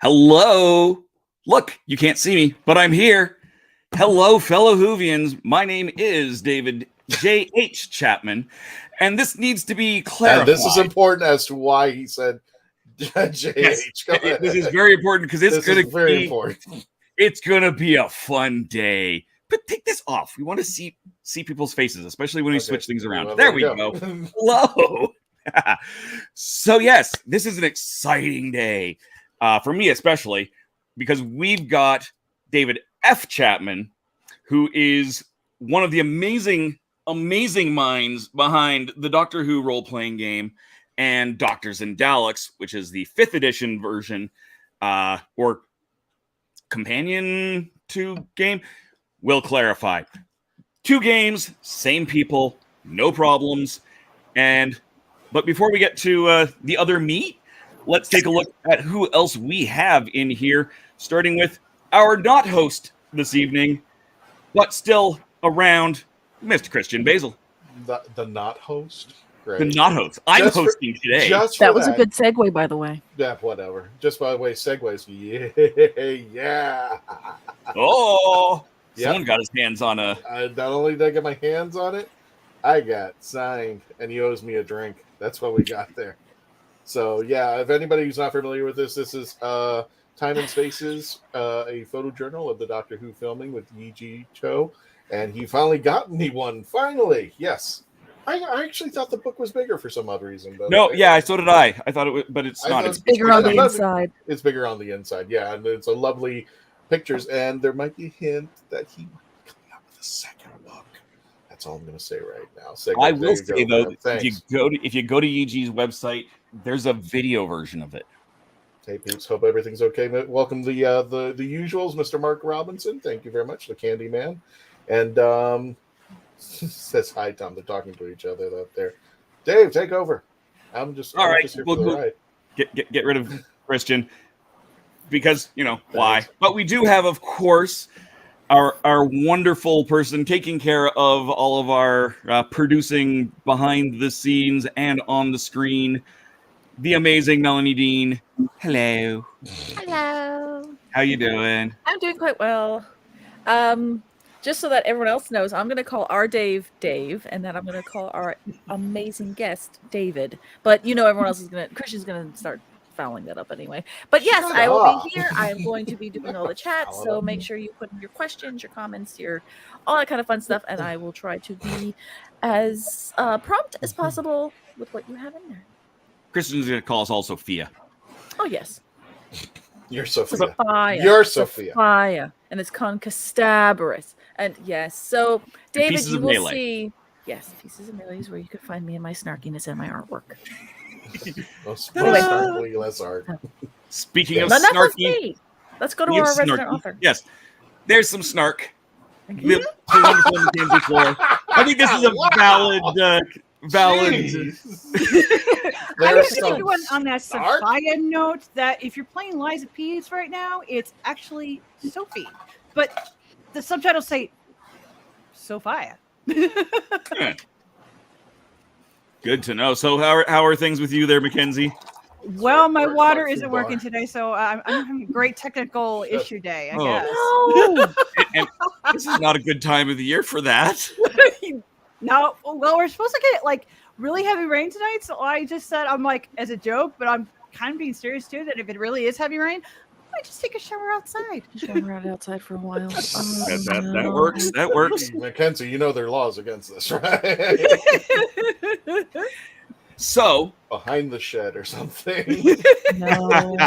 Hello. Look, you can't see me, but I'm here. Hello, fellow Whovians. My name is David J.H. Chapman, and this needs to be clarified. And this is important as to why he said J.H. Yes, this is very important because it's going to be important. It's going to be a fun day. But take this off. We want to see people's faces, especially when we switch things around. Well, there we go. Hello. So yes, this is an exciting day. For me especially, because we've got David F. Chapman, who is one of the amazing minds behind the Doctor Who role-playing game and Doctors and Daleks, which is the 5th edition version, or companion to game. We'll clarify. 2 games, same people, no problems. But before we get to the other meat, let's take a look at who else we have in here, starting with our not host this evening, but still around, Mr. Christian Basil. The not host? Great. The not host. I'm hosting today. That was a good segue, by the way. Yeah, whatever. Just by the way, segues. Yeah. Oh, someone got his hands on a... not only did I get my hands on it, I got signed, and he owes me a drink. That's what we got there. So, yeah, if anybody who's not familiar with this is Time and Spaces, a photo journal of the Doctor Who filming with E.G. Cho, and he finally got me one. Finally, yes. I actually thought the book was bigger for some odd reason. But so did I. I thought it was, but it's not. It's bigger on the inside. It's bigger on the inside, yeah, and it's a lovely pictures, and there might be a hint that he might be coming out with a second book. That's all I'm going to say right now. I will say though, if you go to E.G.'s website, there's a video version of it. Hey peeps, hope everything's okay. Welcome the usuals, Mr. Mark Robinson. Thank you very much, the Candy Man, and says hi, Tom. They're talking to each other out there. Dave, take over. I'm just here for the ride. Get rid of Christian because why? But we do have, of course, our wonderful person taking care of all of our producing behind the scenes and on the screen. The amazing Melanie Dean. Hello. Hello. How you doing? I'm doing quite well. Just so that everyone else knows, I'm going to call our Dave, and then I'm going to call our amazing guest, David. But everyone else is Christian's going to start fouling that up anyway. But yes, I will be here. I am going to be doing all the chats, so make sure you put in your questions, your comments, all that kind of fun stuff, and I will try to be as prompt as possible with what you have in there. Christian's going to call us all Sophia. Oh, yes. You're Sophia. Sophia. You're Sophia. Sophia. And it's Concastaborous. And yes, so David, you will see. Yes, Pieces of Melee is where you could find me and my snarkiness and my artwork. Most snarkily, less art. Speaking of snarky, Let's go to You our resident snarky. author. Yes, there's some snark. Thank you. The wonderful Mackenzie Floor. I think this is a valid. Jeez. I There's was some going on that snark? Sophia note that if you're playing Liza Pease right now, it's actually Sophie, but the subtitles say Sophia. Good to know. So how are things with you there, Mackenzie? Well, my Where's water my isn't food working bar? today, so I'm having a great technical issue day, I Oh. guess. No. And this is not a good time of the year for that. No, well, we're supposed to get like really heavy rain tonight, so I just said I'm like as a joke, but I'm kind of being serious too. That if it really is heavy rain, I might just take a shower outside. Shower out outside for a while. That works. That works. Mackenzie, you know there are laws against this, right? So Behind the shed or something. No.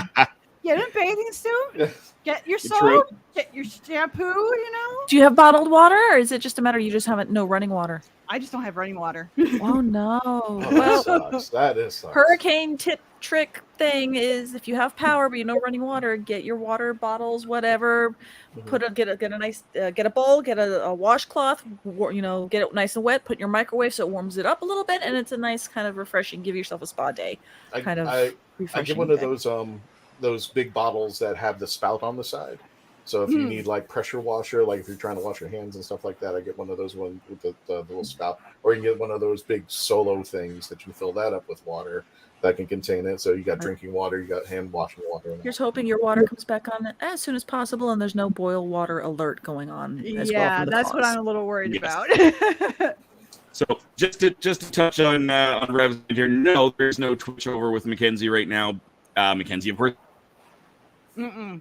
Get in bathing suit. Get your True. soap. Get your shampoo. You know. Do you have bottled water, or is it just a matter you just haven't no running water? I just don't have running water. Oh no. Oh, that Well, sucks. That is sucks. hurricane tip trick thing is if you have power but you no running water, get your water bottles, whatever. Get a nice get a bowl, get a washcloth, get it nice and wet. Put in your microwave so it warms it up a little bit, and it's a nice kind of refreshing. Give yourself a spa day. I refreshing. get one of day. those big bottles that have the spout on the side. So if you need like pressure washer, like if you're trying to wash your hands and stuff like that, I get one of those ones with the little spout. Or you can get one of those big solo things that you fill that up with water that can contain it. So you got drinking water, you got hand washing water. Here's hoping your water comes back on as soon as possible, and there's no boil water alert going on. As well Yeah, from the that's what cause. I'm a little worried about. So just to touch on Rev's here, no, there's no Twitch over with Mackenzie right now. Mackenzie, of course.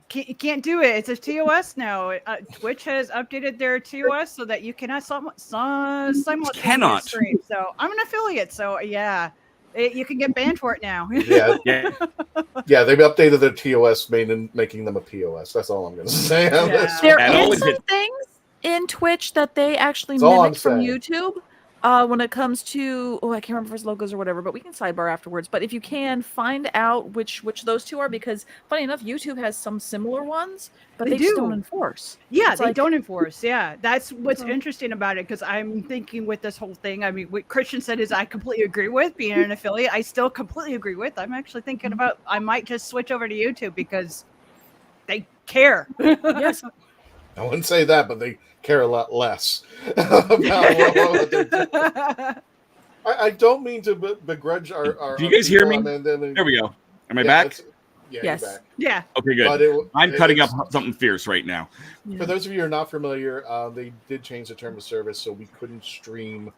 Can't do it. It's a TOS now. Twitch has updated their TOS so that you cannot simultaneously Cannot. stream. So I'm an affiliate. So yeah, you can get banned for it now. Yeah, Yeah. yeah, they've updated their TOS, making them a POS. That's all I'm going to say. on Yeah. this. There And is always some hit- things in Twitch that they actually That's all I'm mimic from saying. YouTube. When it comes to I can't remember his logos or whatever, but we can sidebar afterwards. But if you can find out which those two are, because funny enough, YouTube has some similar ones, but They they just do. don't enforce. Yeah, It's they like- don't enforce. Yeah, that's what's interesting about it. Because I'm thinking with this whole thing. I mean, what Christian said is I completely agree with being an affiliate. I still completely agree with. I'm actually thinking about I might just switch over to YouTube because they care. Yes, I wouldn't say that, but they care a lot less about what they're doing. I don't mean to begrudge our Do you guys hear people. me? Then There we go. Am I back? it's- Yeah, Yes. you're back. Yeah. Okay, good. But I'm cutting up it's- something fierce right now. For those of you who are not familiar, they did change the term of service, so we couldn't stream.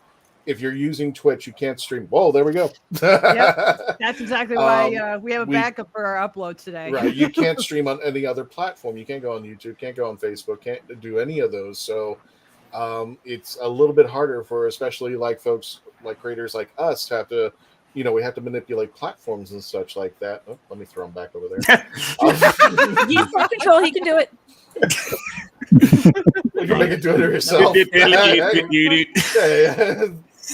If you're using Twitch, you can't stream. Whoa, there we go. That's exactly why we have a we- backup for our uploads today. Right, you can't stream on any other platform. You can't go on YouTube, can't go on Facebook, can't do any of those. So it's a little bit harder for especially like folks like creators like us to have to, we have to manipulate platforms and such like that. Oh, let me throw him back over there. he's in control. He can do it. You can make it do it yourself.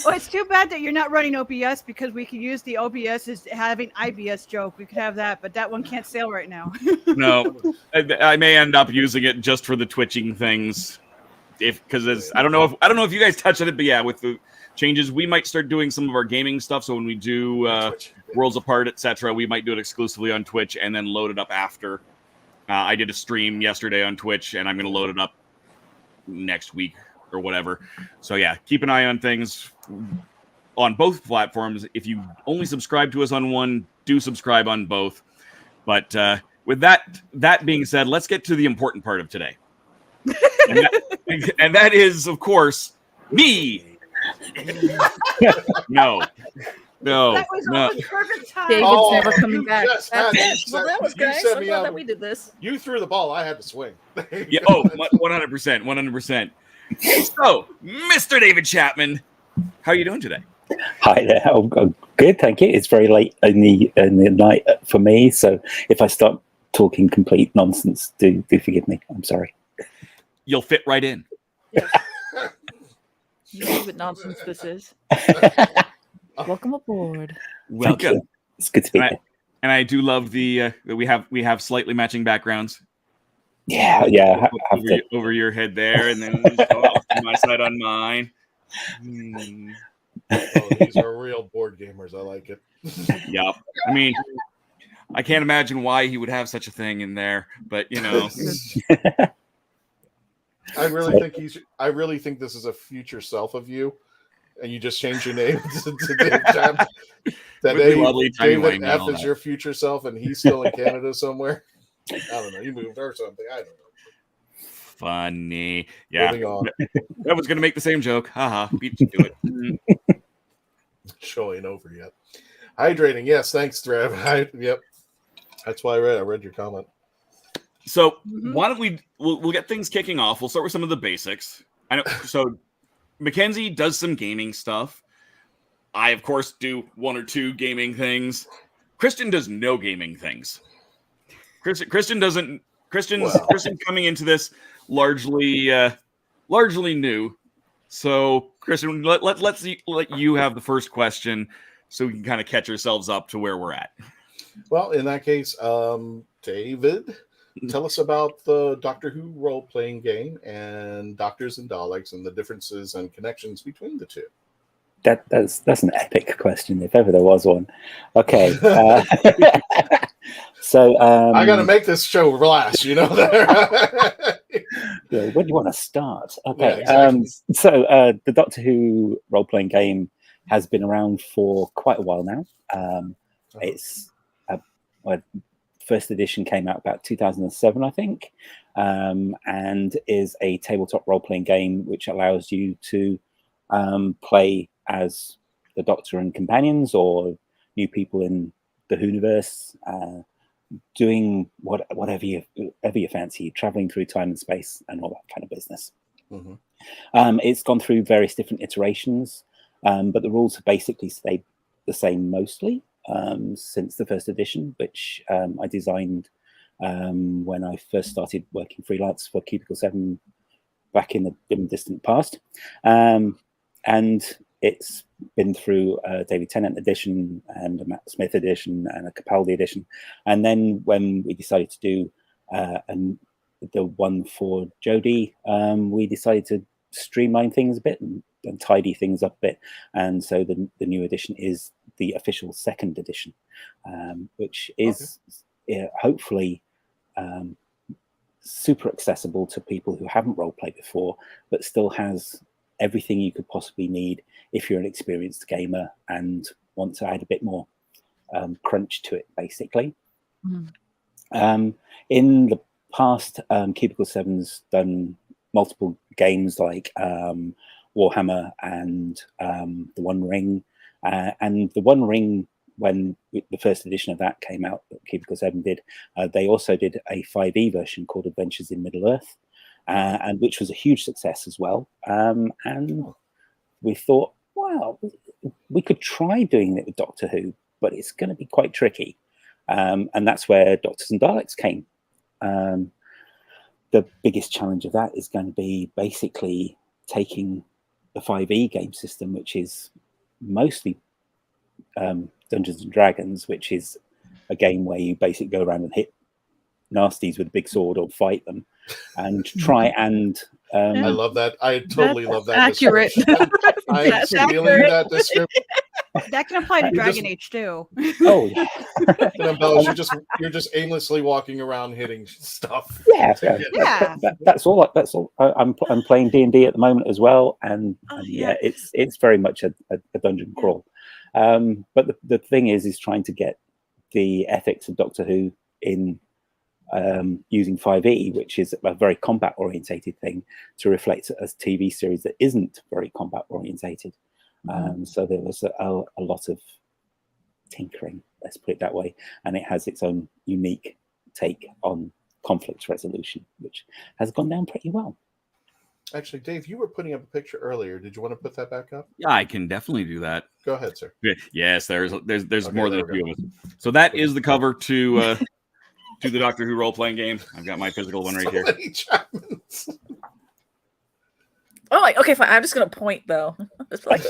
Well, it's too bad that you're not running OBS because we could use the OBS as having IBS joke. We could have that, but that one can't sail right now. No, I may end up using it just for the twitching things, because I don't know if you guys touched on it, but yeah, with the changes, we might start doing some of our gaming stuff. So when we do Worlds Apart, etc., we might do it exclusively on Twitch and then load it up after. I did a stream yesterday on Twitch, and I'm going to load it up next week or whatever. So yeah, keep an eye on things on both platforms. If you only subscribe to us on one, do subscribe on both. But with that being said, let's get to the important part of today. And that is, of course, me. No. That was almost perfect time. David's Oh, never coming you back. just That's had it. to Well, set- that was you nice. set I'm me glad up. that we did this. You threw the ball. I had to swing. Yeah. Oh, 100%. So, Mr. David Chapman, how are you doing today? Hi there. I'm good, thank you. It's very late in the night for me, so if I start talking complete nonsense, do forgive me. I'm sorry. You'll fit right in. You see what nonsense this is. Welcome aboard. Welcome. you. It's good to be here. And I do love the that we have slightly matching backgrounds. Yeah. Have to. Over your head there, and then just go off to my side on mine. Oh, these are real board gamers. I like it. Yep. I mean, I can't imagine why he would have such a thing in there, but you know. I really think this is a future self of you, and you just change your name to Dave Chapman. That David F is your future self, and he's still in Canada somewhere. I don't know. You moved or something. I don't know. Funny. Yeah. Moving on. I was going to make the same joke. Haha. Beat you to it. Show ain't over yet. Hydrating. Yes. Thanks, Trav. Yep. That's why I read your comment. So why don't we'll get things kicking off. We'll start with some of the basics. I know. So Mackenzie does some gaming stuff. I, of course, do one or two gaming things. Christian does no gaming things. Christian doesn't. Christian's coming into this largely new. So Christian, let's let you have the first question, so we can kind of catch ourselves up to where we're at. Well, in that case, David, tell us about the Doctor Who role-playing game and Doctors and Daleks and the differences and connections between the two. That's an epic question, if ever there was one. Okay. So I got to make this show last, you know. Where do you want to start? Okay. Yeah, exactly. So the Doctor Who role-playing game has been around for quite a while now. It's first edition came out about 2007, I think, and is a tabletop role-playing game which allows you to play as the Doctor and companions or new people in the WHOniverse, doing whatever you fancy, traveling through time and space and all that kind of business. It's gone through various different iterations, but the rules have basically stayed the same mostly since the first edition, which I designed when I first started working freelance for Cubicle 7 back in the dim distant past. And it's been through a David Tennant edition and a Matt Smith edition and a Capaldi edition. And then when we decided to do the one for Jodie, we decided to streamline things a bit and tidy things up a bit. And so the new edition is the official second edition, which is hopefully super accessible to people who haven't role-played before, but still has everything you could possibly need if you're an experienced gamer and want to add a bit more crunch to it, basically. In the past, Cubicle 7's done multiple games like Warhammer and The One Ring. And The One Ring, when the first edition of that came out, that Cubicle 7 did, they also did a 5e version called Adventures in Middle-earth, and which was a huge success as well. And we thought, wow, we could try doing it with Doctor Who, but it's going to be quite tricky. And that's where Doctors and Daleks came. The biggest challenge of that is going to be basically taking the 5e game system, which is mostly Dungeons and Dragons, which is a game where you basically go around and hit nasties with a big sword or fight them, and try and I love that. I totally love that. Accurate. I'm feeling that description. That can apply to Dragon Age too. Oh, yeah. You're just aimlessly walking around hitting stuff. Yeah. That's all. I'm playing D&D at the moment as well, and it's very much a dungeon crawl. But the thing is trying to get the ethics of Doctor Who in using 5e, which is a very combat orientated thing, to reflect a TV series that isn't very combat orientated. So there was a lot of tinkering, let's put it that way, and it has its own unique take on conflict resolution, which has gone down pretty well. Actually, Dave, you were putting up a picture earlier. Did you want to put that back up? Yeah, I can definitely do that. Go ahead, sir. Yes, there's more than a few of us. So that is the cover to the Doctor Who role-playing game. I've got my physical one right here. Oh, like, okay, fine. I'm just gonna point though. Just like,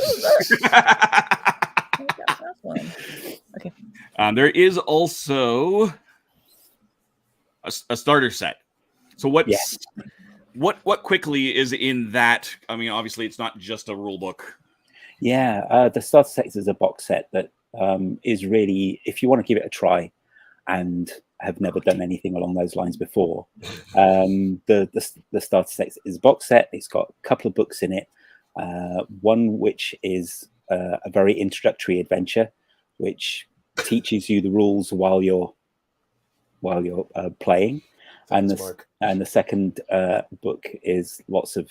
okay. There is also a starter set. So what's Yes. what quickly is in that? I mean, obviously, it's not just a rule book. Yeah, the starter sets is a box set that is really, if you want to give it a try and have never done anything along those lines before, the starter set is a box set. It's got a couple of books in it. One which is a very introductory adventure, which teaches you the rules while you're playing, and the second book is lots of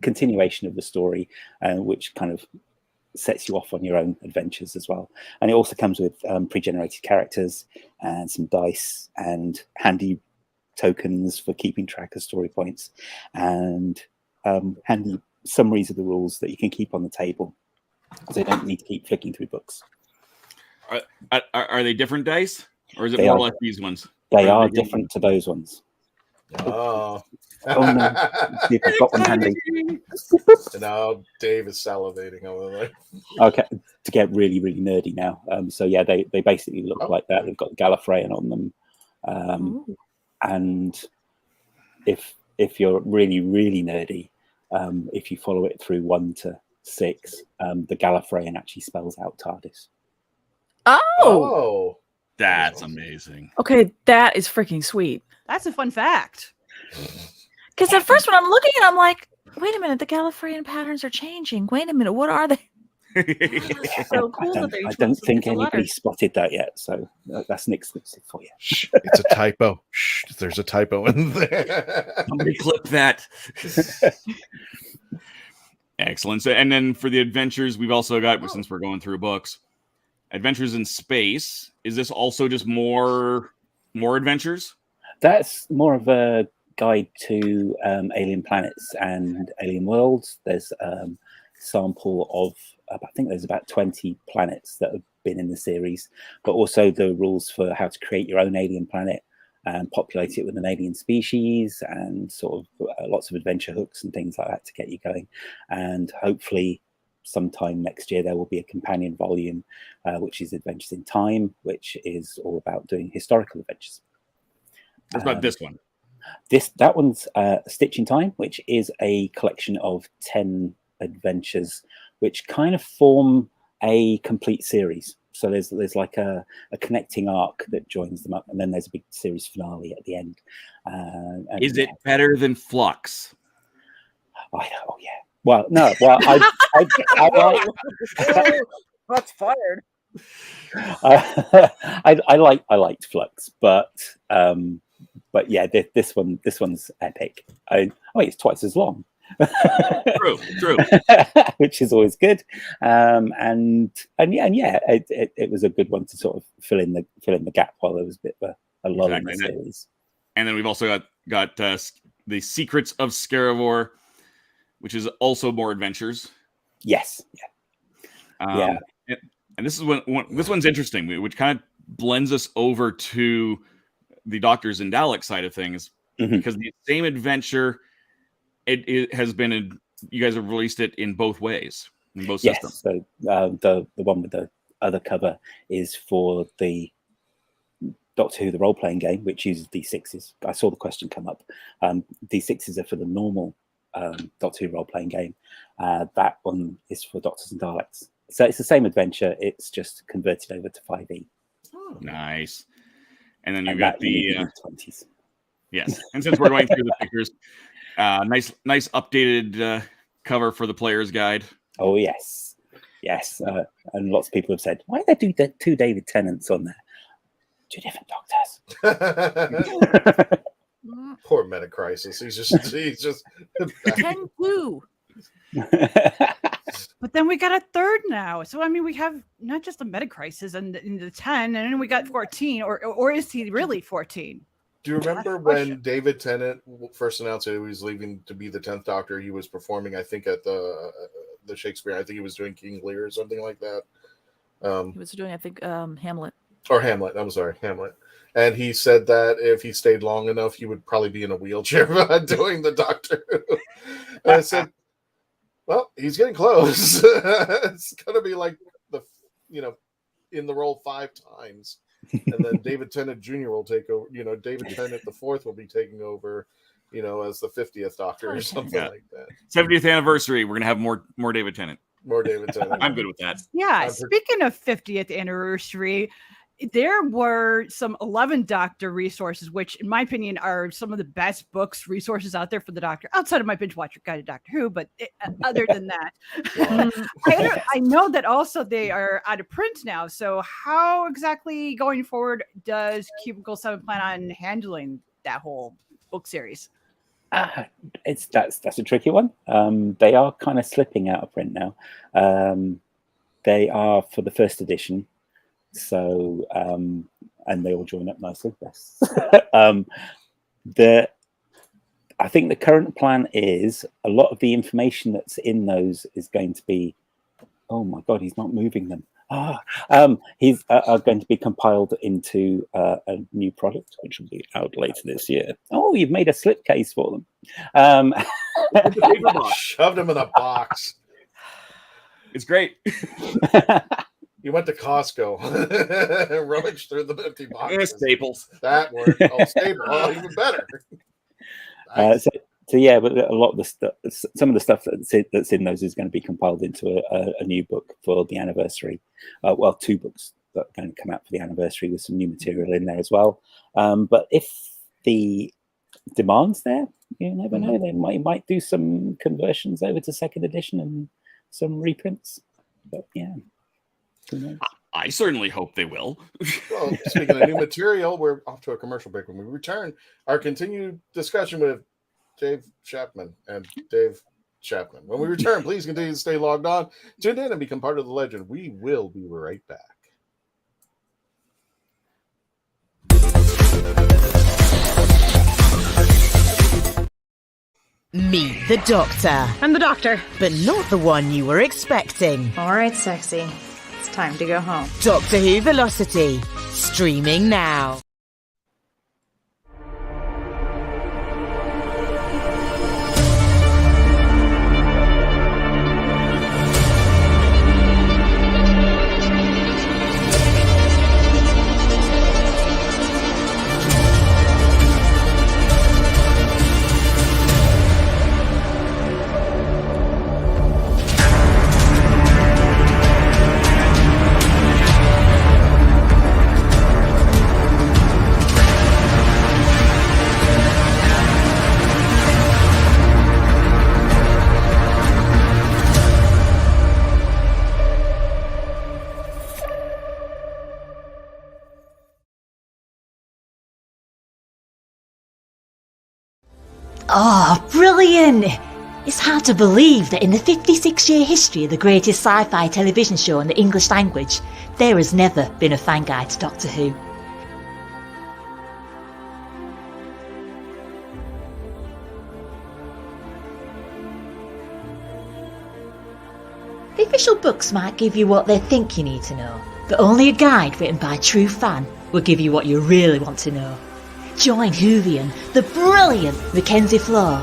continuation of the story, which kind of sets you off on your own adventures as well. And it also comes with pre-generated characters and some dice and handy tokens for keeping track of story points, and handy summaries of the rules that you can keep on the table, so you don't need to keep flicking through books. Are they different dice, or is it They more are. like these ones? They are different to those ones. Oh. Oh no! See if I've got one handy. Now Dave is salivating over there. Okay, to get really, really nerdy now. So yeah, they basically look like that. They've got Gallifreyan on them, and if you're really, really nerdy, if you follow it through 1 to 6, the Gallifreyan actually spells out TARDIS. Oh, That's amazing. Okay, that is freaking sweet. That's a fun fact. Because at first when I'm looking at it, I'm like, wait a minute, the Gallifreyan patterns are changing. Wait a minute, what are they? So cool that they're I each don't one think gets a letter. anybody spotted that yet, so that's an exclusive for you. Shh, it's a typo. Shh, there's a typo in there. Somebody clip that. Excellent. So, and then for the adventures, we've also got, since we're going through books, Adventures in Space. Is this also just more adventures? That's more of a guide to alien planets and alien worlds. There's a sample of, I think there's about 20 planets that have been in the series, but also the rules for how to create your own alien planet and populate it with an alien species, and sort of lots of adventure hooks and things like that to get you going. And hopefully sometime next year there will be a companion volume, which is Adventures in Time, which is all about doing historical adventures. What about this one? That one's Stitch in Time, which is a collection of 10 adventures which kind of form a complete series. So there's like a connecting arc that joins them up, and then there's a big series finale at the end. Is it better than Flux? Oh yeah. Well, no. Well, I like. That's fired. I liked Flux, but yeah, this one's epic. It's twice as long. True. Which is always good. And yeah, it was a good one to sort of fill in the gap while there was a bit of a lull in the series. And then we've also got the Secrets of Scaravor, which is also more adventures. Yes. Yeah. And this is this one's interesting, which kind of blends us over to the Doctors and Daleks side of things, because the same adventure, it has been you guys have released it in both ways, in both systems. So the one with the other cover is for the Doctor Who the role-playing game, which uses D6s. I saw the question come up. D6s are for the normal Doctor Who role-playing game. That one is for Doctors and Daleks. So it's the same adventure. It's just converted over to 5e. Oh. Nice. And then you've got the 20s. Yes. And since we're going through the pictures, nice updated cover for the player's guide. Oh yes. And lots of people have said, why did they do the 2 David Tennants on there? 2 different Doctors. Poor Meta Crisis. He's just 10 clue. But then we got a third now. So I mean, we have not just the Meta Crisis and the 10, and then we got 14, or is he really 14? Do you remember when David Tennant first announced that he was leaving to be the 10th Doctor? He was performing, I think, at the Shakespeare. I think he was doing King Lear or something like that. He was doing, I think, Hamlet. Or Hamlet. I'm sorry, Hamlet. And he said that if he stayed long enough, he would probably be in a wheelchair doing the Doctor. And I said, well, he's getting close. It's going to be like in the role 5 times. and then David Tennant Jr. will take over. David Tennant the fourth will be taking over, as the 50th Doctor or something like that. 70th anniversary. We're gonna have more David Tennant. More David Tennant. I'm good with that. Yeah. Speaking of 50th anniversary, there were some 11 Doctor resources, which in my opinion are some of the best books resources out there for the Doctor, outside of my binge watcher guide to Doctor Who. But other than that, I know that also they are out of print now. So how exactly going forward does Cubicle 7 plan on handling that whole book series? That's a tricky one. They are kind of slipping out of print now. They are for the first edition. So, and they all join up nicely. Yes. I think the current plan is a lot of the information that's in those is going to be, oh my God, he's not moving them. He's are going to be compiled into a new product, which will be out later this year. Oh, you've made a slipcase for them. Shoved them in a box. It's great. You went to Costco and rummaged through the empty boxes. Staples. That worked. Oh, Staples. Oh, even better. Nice. So yeah, but a lot of the stuff, some of the stuff that's in those is going to be compiled into a new book for the anniversary. Well, 2 books that are going to come out for the anniversary with some new material in there as well. But if the demand's there, you never know. They might do some conversions over to 2nd edition and some reprints. But yeah. I certainly hope they will. Well, speaking of new material, we're off to a commercial break. When we return, our continued discussion with Dave Chapman and Dave Chapman. When we return, please continue to stay logged on, tune in, and become part of the legend. We will be right back. Meet the Doctor. I'm the Doctor. But not the one you were expecting. All right, sexy. It's time to go home. Doctor Who Velocity. Streaming now. Oh, brilliant! It's hard to believe that in the 56-year history of the greatest sci-fi television show in the English language, there has never been a fan guide to Doctor Who. The official books might give you what they think you need to know, but only a guide written by a true fan will give you what you really want to know. Join Whovian, the brilliant Mackenzie Flaw,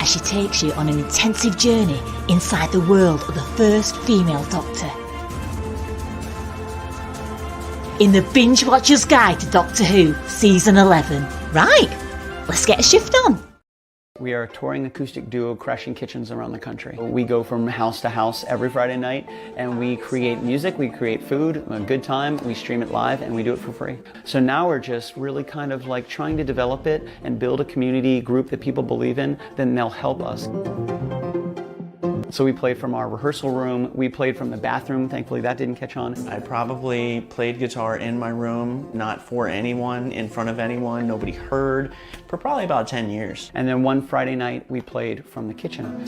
as she takes you on an intensive journey inside the world of the first female Doctor. In the Binge Watcher's Guide to Doctor Who, Season 11. Right, let's get a shift on. We are a touring acoustic duo crashing kitchens around the country. We go from house to house every Friday night and we create music, we create food, a good time, we stream it live and we do it for free. So now we're just really kind of like trying to develop it and build a community group that people believe in, then they'll help us. So we played from our rehearsal room, we played from the bathroom, thankfully that didn't catch on. I probably played guitar in my room, not for anyone, in front of anyone, nobody heard, for probably about 10 years. And then one Friday night we played from the kitchen.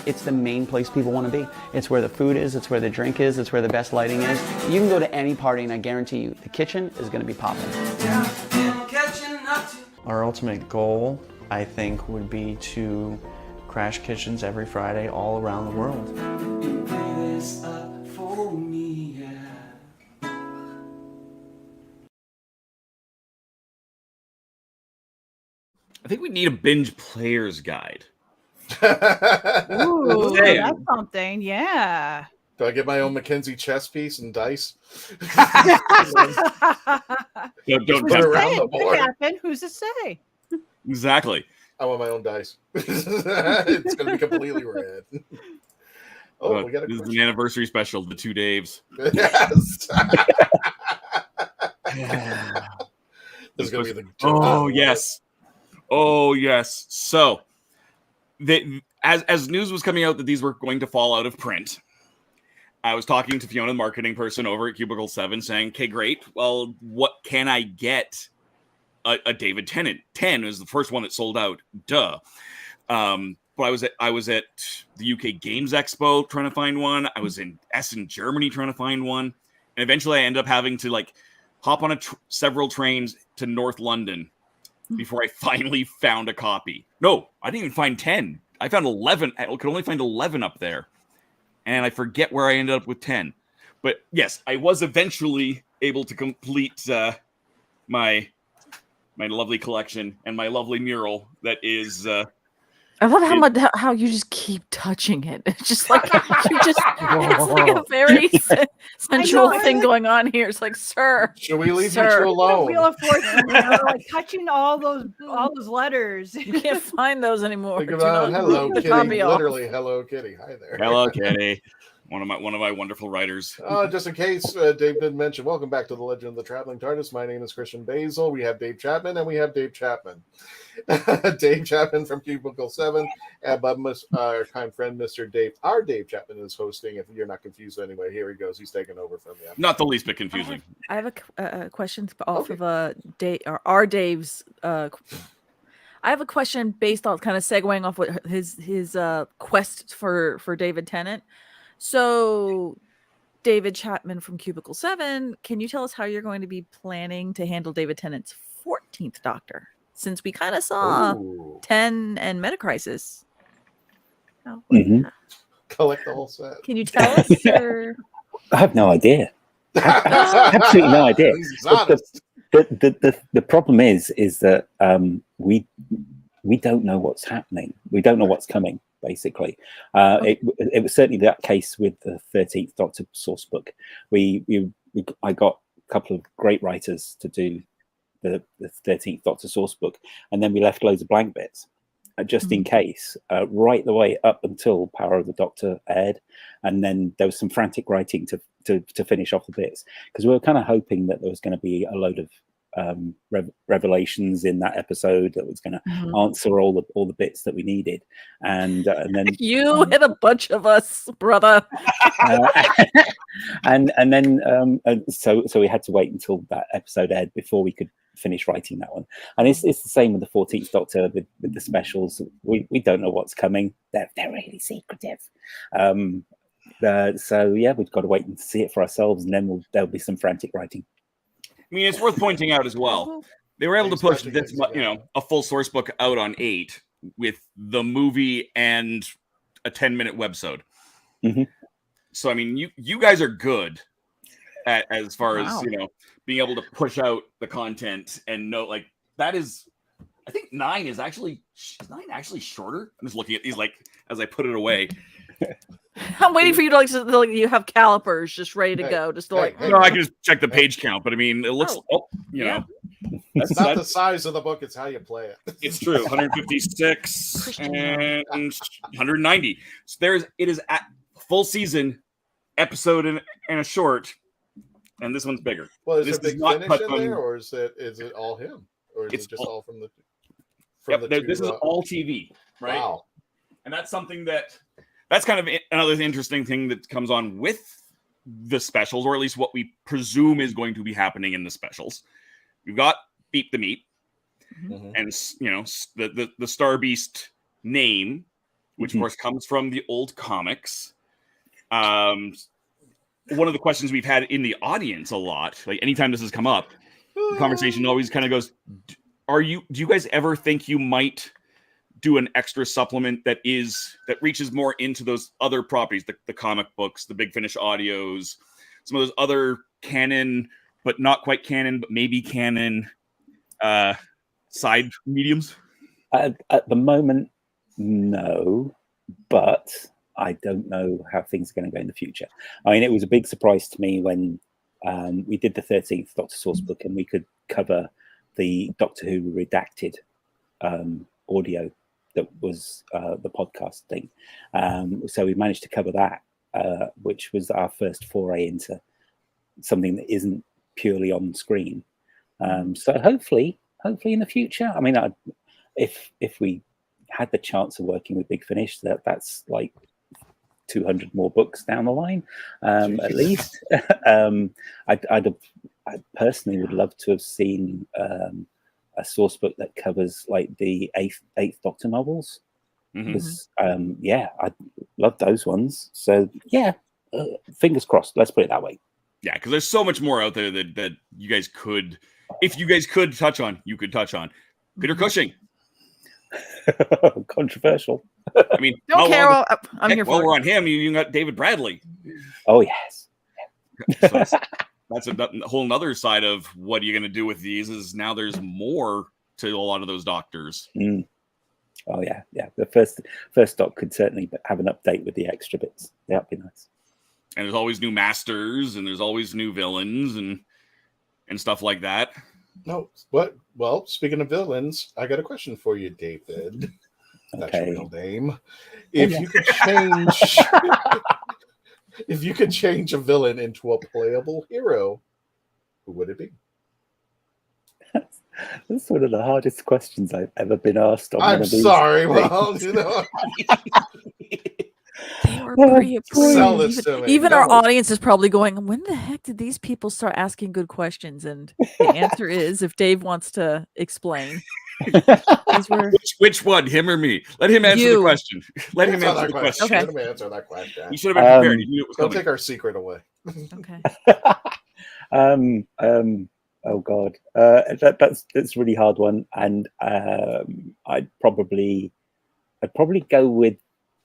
It's the main place people want to be. It's where the food is, it's where the drink is, it's where the best lighting is. You can go to any party and I guarantee you the kitchen is going to be popping. Our ultimate goal, I think, would be to crash kitchens every Friday all around the world. I think we need a binge player's guide. Ooh, that's something, yeah. Do I get my own Mackenzie chess piece and dice? Don't Put it around the Could board. happen. Who's to say? Exactly. I want my own dice. It's going to be completely red. Oh, we got a this is question. an anniversary special, the 2 Daves. Yes. This is going to be the. Oh yes. Oh yes. So, as news was coming out that these were going to fall out of print, I was talking to Fiona, the marketing person over at Cubicle 7, saying, "Okay, great. Well, what can I get a David Tennant? 10 was the first one that sold out. Duh." But I was at the UK Games Expo trying to find one. I was in Essen, Germany trying to find one, and eventually I ended up having to like hop on several trains to North London before I finally found a copy. No, I didn't even find 10. I found 11. I could only find 11 up there, and I forget where I ended up with 10. But yes, I was eventually able to complete my lovely collection and my lovely mural that is. I love how you just keep touching it. It's just like it's like a very sensual thing going on here. It's like, sir, should we leave sir. you alone? Wheel of Fortune, like touching all those letters. You can't find those anymore. Think about Hello Kitty. Literally, Hello Kitty. Hi there. Hello Kitty. One of my wonderful writers. Just in case Dave didn't mention, welcome back to the Legend of the Traveling TARDIS. My name is Christian Basil. We have Dave Chapman, and we have Dave Chapman. Dave Chapman from Cubicle 7, and our kind friend, Mr. Dave. Our Dave Chapman is hosting. If you're not confused anyway, here he goes. He's taking over from you. Not the least bit confusing. I have a question off of our Dave's. I have a question based on kind of segueing off what his quest for David Tennant. So, David Chapman from Cubicle 7, can you tell us how you're going to be planning to handle David Tennant's 14th Doctor? Since we kind of saw 10 and Metacrisis. Oh, collect the whole set. Can you tell us? Or... I have no idea. Absolutely no idea. The problem is that we don't know what's happening. We don't know what's coming. Basically, it was certainly that case with the 13th Doctor source book. I got a couple of great writers to do the 13th Doctor source book, and then we left loads of blank bits just in case, right the way up until Power of the Doctor aired, and then there was some frantic writing to finish off the bits, because we were kind of hoping that there was going to be a load of revelations in that episode that was going to answer all the bits that we needed, and then you hit a bunch of us, brother. And then so we had to wait until that episode aired before we could finish writing that one. And it's the same with the 14th Doctor with the specials. We don't know what's coming. They're really secretive. So yeah, we've got to wait and see it for ourselves, and then there'll be some frantic writing. I mean, it's worth pointing out as well. They were able to push this, a full source book out on 8 with the movie and a 10-minute webisode. So, I mean, you guys are good as far as being able to push out the content and know, like, that is. I think 9 is actually shorter. I'm just looking at these like as I put it away. I'm waiting for you to you have calipers just ready to go. Just no, I can just check the page count, but I mean, it looks, know, it's not the size of the book; it's how you play it. It's true. 156 and 190. So it is at full season episode and a short, and this one's bigger. Well, is there a big finish in there, or is it all him, or is it just all from the? This is all TV, right? Wow. And that's something that's kind of another interesting thing that comes on with the specials, or at least what we presume is going to be happening in the specials. We've got Beat the Meat, and the Star Beast name, which of course comes from the old comics. One of the questions we've had in the audience a lot, like anytime this has come up, the conversation always kind of goes, do you guys ever think you might do an extra supplement that reaches more into those other properties, the comic books, the Big Finish audios, some of those other canon, but not quite canon, but maybe canon side mediums? At the moment, no, but I don't know how things are going to go in the future. I mean, it was a big surprise to me when we did the 13th Doctor Source book, and we could cover the Doctor Who redacted audio that was the podcast thing. So we managed to cover that, which was our first foray into something that isn't purely on screen. So hopefully in the future, I mean, if we had the chance of working with Big Finish, that's like 200 more books down the line, at least. I personally would love to have seen a source book that covers like the eighth Doctor novels. Because I love those ones. So yeah, fingers crossed. Let's put it that way. Yeah, because there's so much more out there that you guys could, if you guys could touch on, you could touch on. Peter Cushing. Controversial. I mean, don't care. I'm here for we're on him. You got David Bradley. Oh yes. So that's a whole nother side of what are you going to do with these? Is now there's more to a lot of those doctors. Oh yeah. The first doc could certainly have an update with the extra bits. That'd be nice. And there's always new masters, and there's always new villains, and stuff like that. No, what? Well, speaking of villains, I got a question for you, David. That's your real name. If you could change, if you could change a villain into a playable hero, who would it be? That's one of the hardest questions I've ever been asked. I'm sorry. Well, you know. They are pretty even our audience is probably going, when the heck did these people start asking good questions? And the answer is, if Dave wants to explain. Which one, him or me? Let him answer the question. Let him answer the question. Okay. Let him answer that question. You should have been prepared. You knew it was Don't take our secret away. Okay. Oh God, that's a really hard one, and I'd probably go with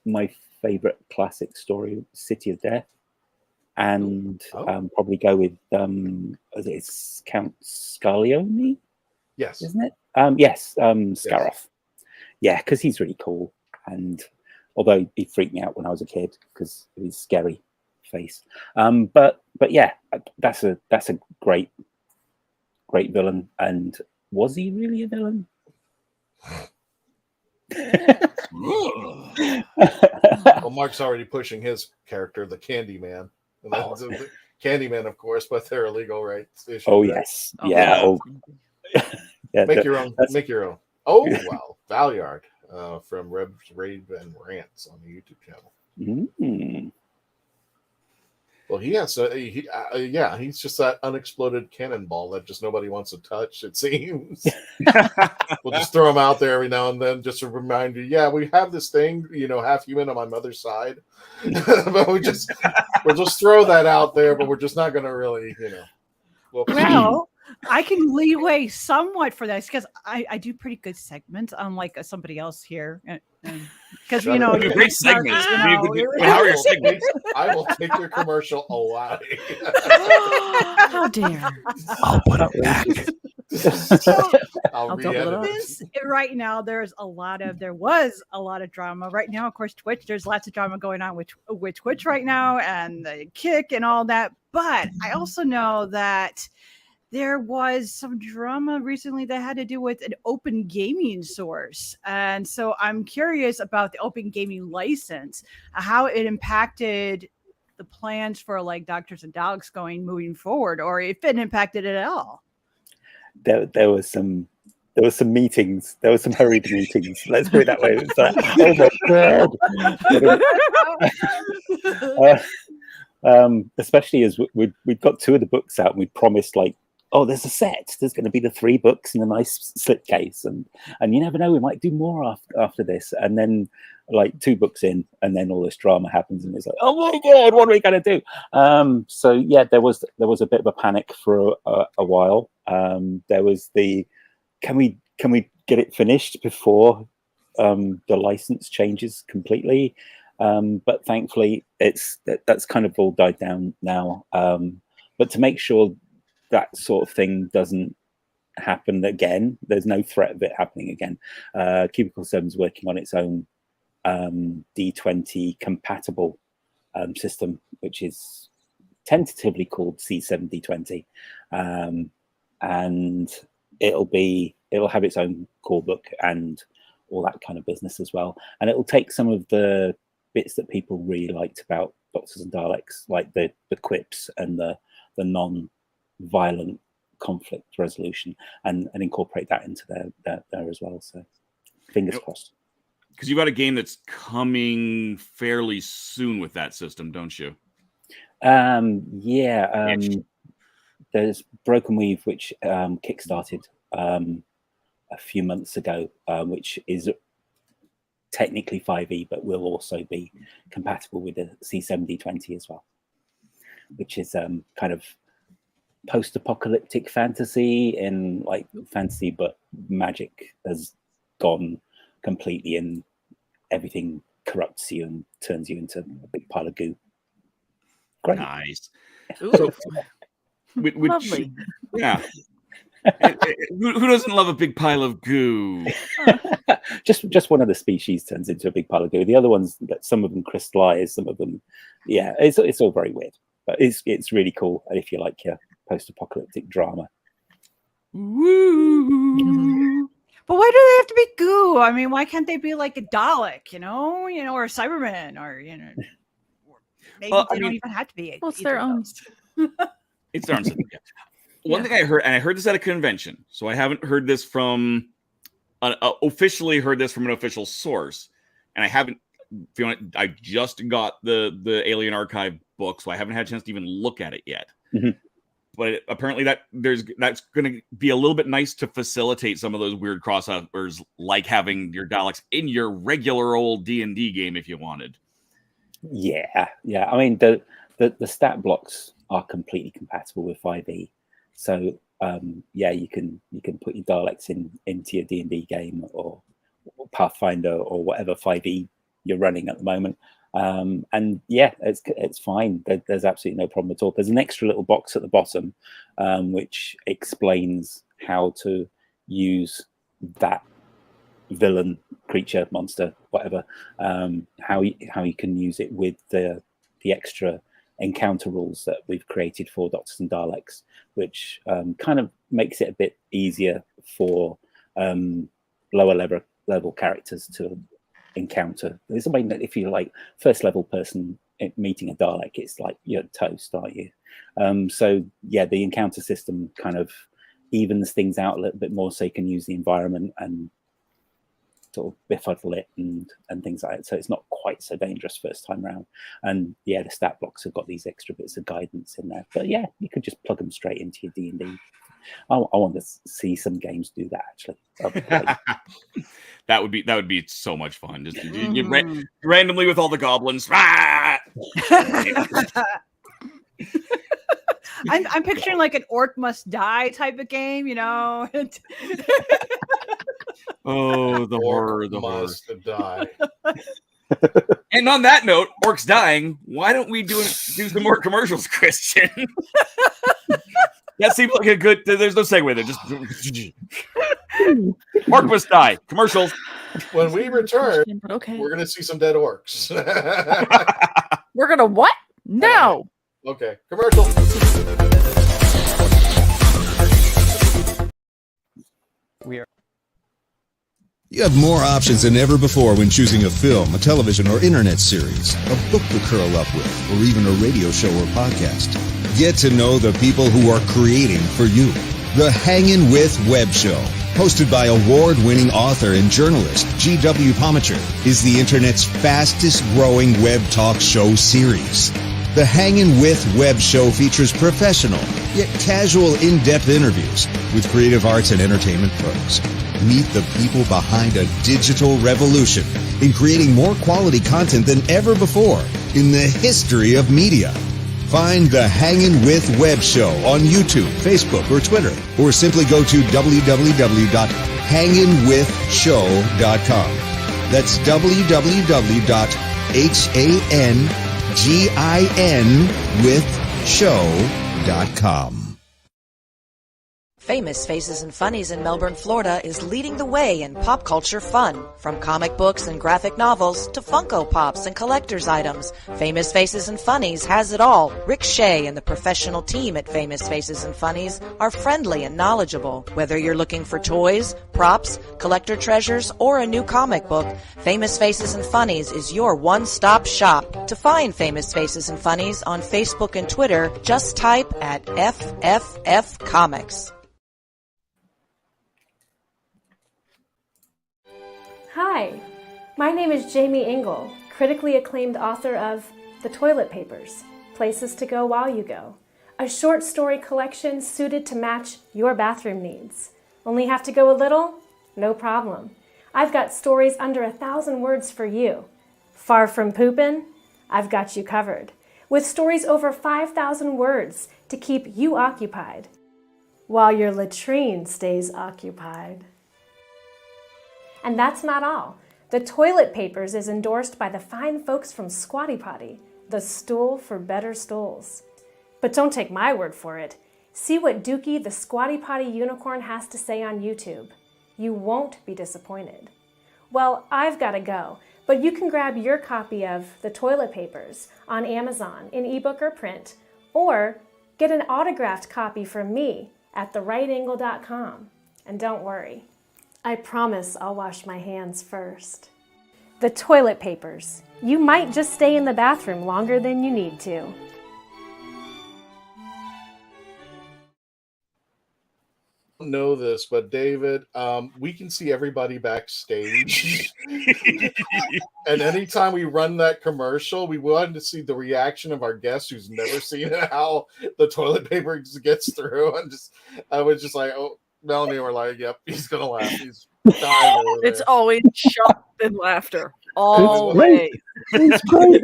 my favorite classic story, City of Death, and probably go with it's Count Scarlioni. Yes, isn't it? Yes, Scarroth. Yeah, because he's really cool, and although he freaked me out when I was a kid because of his scary face. But yeah, that's a great villain. And was he really a villain? Well, Mark's already pushing his character, the Candyman. Candyman, of course, but they're illegal rights issues. Oh yes, yeah. Oh. Yeah, make your own. Make your own. Oh wow, Valyard from Rave and Rants on the YouTube channel. Well, he has. He's just that unexploded cannonball that just nobody wants to touch. It seems. We'll just throw him out there every now and then, just to remind you. Yeah, we have this thing, half human on my mother's side, but we'll just throw that out there. But we're just not going to really, Well, I can leeway somewhat for this because I do pretty good segments, unlike somebody else here. Because great segments. I will take your commercial away. How dare! I'll put it back. I'll double it. Right now, there was a lot of drama. Right now, of course, Twitch. There's lots of drama going on with Twitch right now, and the Kick and all that. But I also know that there was some drama recently that had to do with an open gaming source. And so I'm curious about the open gaming license, how it impacted the plans for like Doctors and Daleks moving forward, or if it impacted it at all. There was some meetings. There were some hurried meetings. Let's put it that way. It's like, oh my God. Especially as we'd got 2 of the books out and we promised there's a set. There's going to be the 3 books in a nice slipcase, and you never know, we might do more after this. And then 2 books in, and then all this drama happens, and it's like, oh my God, what are we going to do? So yeah, there was a bit of a panic for a while. There was can we get it finished before the license changes completely? But thankfully, that's kind of all died down now. But to make sure that sort of thing doesn't happen again, there's no threat of it happening again. Cubicle 7's working on its own D20 compatible system, which is tentatively called C7D20, and it'll have its own core book and all that kind of business as well. And it'll take some of the bits that people really liked about Doctors and Daleks, like the quips and the non-violent conflict resolution, and incorporate that into there as well. So fingers crossed. Because you've got a game that's coming fairly soon with that system, don't you? There's Broken Weave, which kickstarted a few months ago, which is technically 5e, but will also be compatible with the C7D20 as well, which is kind of post-apocalyptic fantasy, in like fantasy, but magic has gone completely and everything corrupts you and turns you into a big pile of goo. Great. Nice. So, lovely. Yeah. Who doesn't love a big pile of goo? just one of the species turns into a big pile of goo. The other ones, some of them crystallize, some of them, it's all very weird, but it's really cool if you like your post-apocalyptic drama. Woo. But why do they have to be goo? I mean, why can't they be like a Dalek, or a Cyberman, or maybe they don't even have to be. Well, it's their own. It's their own system. One thing I heard, and I heard this at a convention, so I haven't heard this from officially heard this from an official source, and I haven't. I just got the Alien Archive book, so I haven't had a chance to even look at it yet. Mm-hmm. But apparently that's going to be a little bit nice to facilitate some of those weird crossovers, like having your Daleks in your regular old D&D game if you wanted. Yeah. I mean, the stat blocks are completely compatible with 5e, so you can put your Daleks into your D&D game or Pathfinder or whatever 5e you're running at the moment. And it's fine. There's absolutely no problem at all. There's an extra little box at the bottom, which explains how to use that villain, creature, monster, whatever, how you can use it with the extra encounter rules that we've created for Doctors and Daleks, which kind of makes it a bit easier for lower level characters to encounter. It's, I mean, if you're like first level person meeting a Dalek, it's like you're toast, aren't you? The encounter system kind of evens things out a little bit more, so you can use the environment and sort of befuddle it and things like that. So it's not quite so dangerous first time round. And the stat blocks have got these extra bits of guidance in there. But you could just plug them straight into your D&D. I want to see some games do that, actually. That would be so much fun. Just randomly with all the goblins. I'm picturing like an orc must die type of game, Oh, the horror, the must die. And on that note, orcs dying. Why don't we do some more commercials, Christian? That seems like a good. There's no segue there. Just orc must die. Commercials. When we return, okay, we're gonna see some dead orcs. We're gonna what? No. Okay, commercial. You have more options than ever before when choosing a film, a television or internet series, a book to curl up with, or even a radio show or podcast. Get to know the people who are creating for you. The Hangin' With Web Show, hosted by award-winning author and journalist G.W. Pomacher, is the internet's fastest-growing web talk show series. The Hangin' With Web Show features professional, yet casual, in-depth interviews with creative arts and entertainment pros. Meet the people behind a digital revolution in creating more quality content than ever before in the history of media. Find the Hangin' With Web Show on YouTube, Facebook, or Twitter, or simply go to www.hanginwithshow.com. That's www.hanginwithshow.com. Famous Faces and Funnies in Melbourne, Florida is leading the way in pop culture fun. From comic books and graphic novels to Funko Pops and collector's items, Famous Faces and Funnies has it all. Rick Shea and the professional team at Famous Faces and Funnies are friendly and knowledgeable. Whether you're looking for toys, props, collector treasures, or a new comic book, Famous Faces and Funnies is your one-stop shop. To find Famous Faces and Funnies on Facebook and Twitter, just type at FFF Comics. Hi, my name is JAIMIE ENGLE, critically acclaimed author of The Toilet Papers, Places to Go While You Go, a short story collection suited to match your bathroom needs. Only have to go a little? No problem. I've got stories under 1,000 words for you. Far from poopin'? I've got you covered, with stories over 5,000 words to keep you occupied, while your latrine stays occupied. And that's not all. The Toilet Papers is endorsed by the fine folks from Squatty Potty, the stool for better stools. But don't take my word for it. See what Dookie the Squatty Potty unicorn has to say on YouTube. You won't be disappointed. Well, I've got to go, but you can grab your copy of The Toilet Papers on Amazon in ebook or print, or get an autographed copy from me at therightangle.com. And don't worry, I promise I'll wash my hands first. The Toilet Papers. You might just stay in the bathroom longer than you need to. Know this, but David, we can see everybody backstage. And anytime we run that commercial, we wanted to see the reaction of our guest who's never seen how the toilet paper gets through. And I was just like, oh, Melanie, we're like, yep, he's gonna laugh. He's dying over there. It's always shock and laughter. Always. It's great.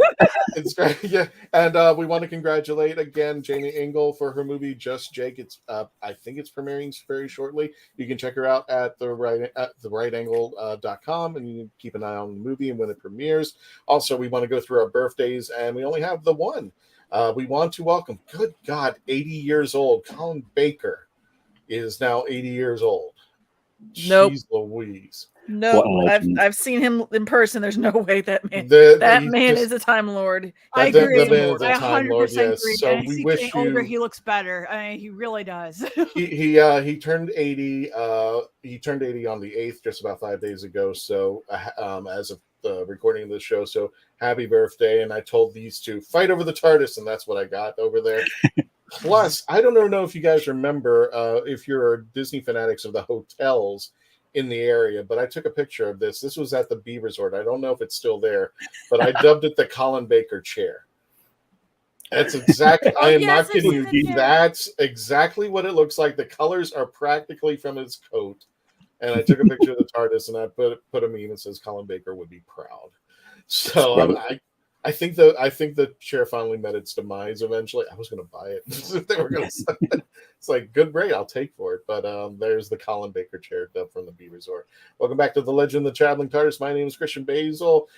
It's great. Yeah. And we want to congratulate again JAIMIE ENGLE for her movie Just Jake. It's I think it's premiering very shortly. You can check her out at therightangle.com, and you can keep an eye on the movie and when it premieres. Also, we want to go through our birthdays, and we only have the one. We want to welcome, good God, 80 years old, Colin Baker is now 80 years old. Nope. Jeez Louise. No, I've seen him in person. There's no way that man is a Time Lord. I agree. I 100% agree. So and we wish getting you. older, he looks better. I mean, he really does. He turned 80. He turned 80 on the 8th, just about 5 days ago. So as of the recording of the show, so happy birthday! And I told these two fight over the TARDIS, and that's what I got over there. Plus, I don't know if you guys remember, if you're Disney fanatics, of the hotels in the area, but I took a picture of this. This was at the B Resort. I don't know if it's still there, but I dubbed it the Colin Baker chair. That's exactly, I am not kidding you. That's exactly what it looks like. The colors are practically from his coat. And I took a picture of the TARDIS, and I put a meme that says Colin Baker would be proud. So I think the chair finally met its demise eventually. I was going to buy it if they were going to sell it. It's like, good rate, I'll take for it. But there's the Colin Baker chair dubbed from the B Resort. Welcome back to the Legend of the Traveling TARDIS. My name is Christian Basil.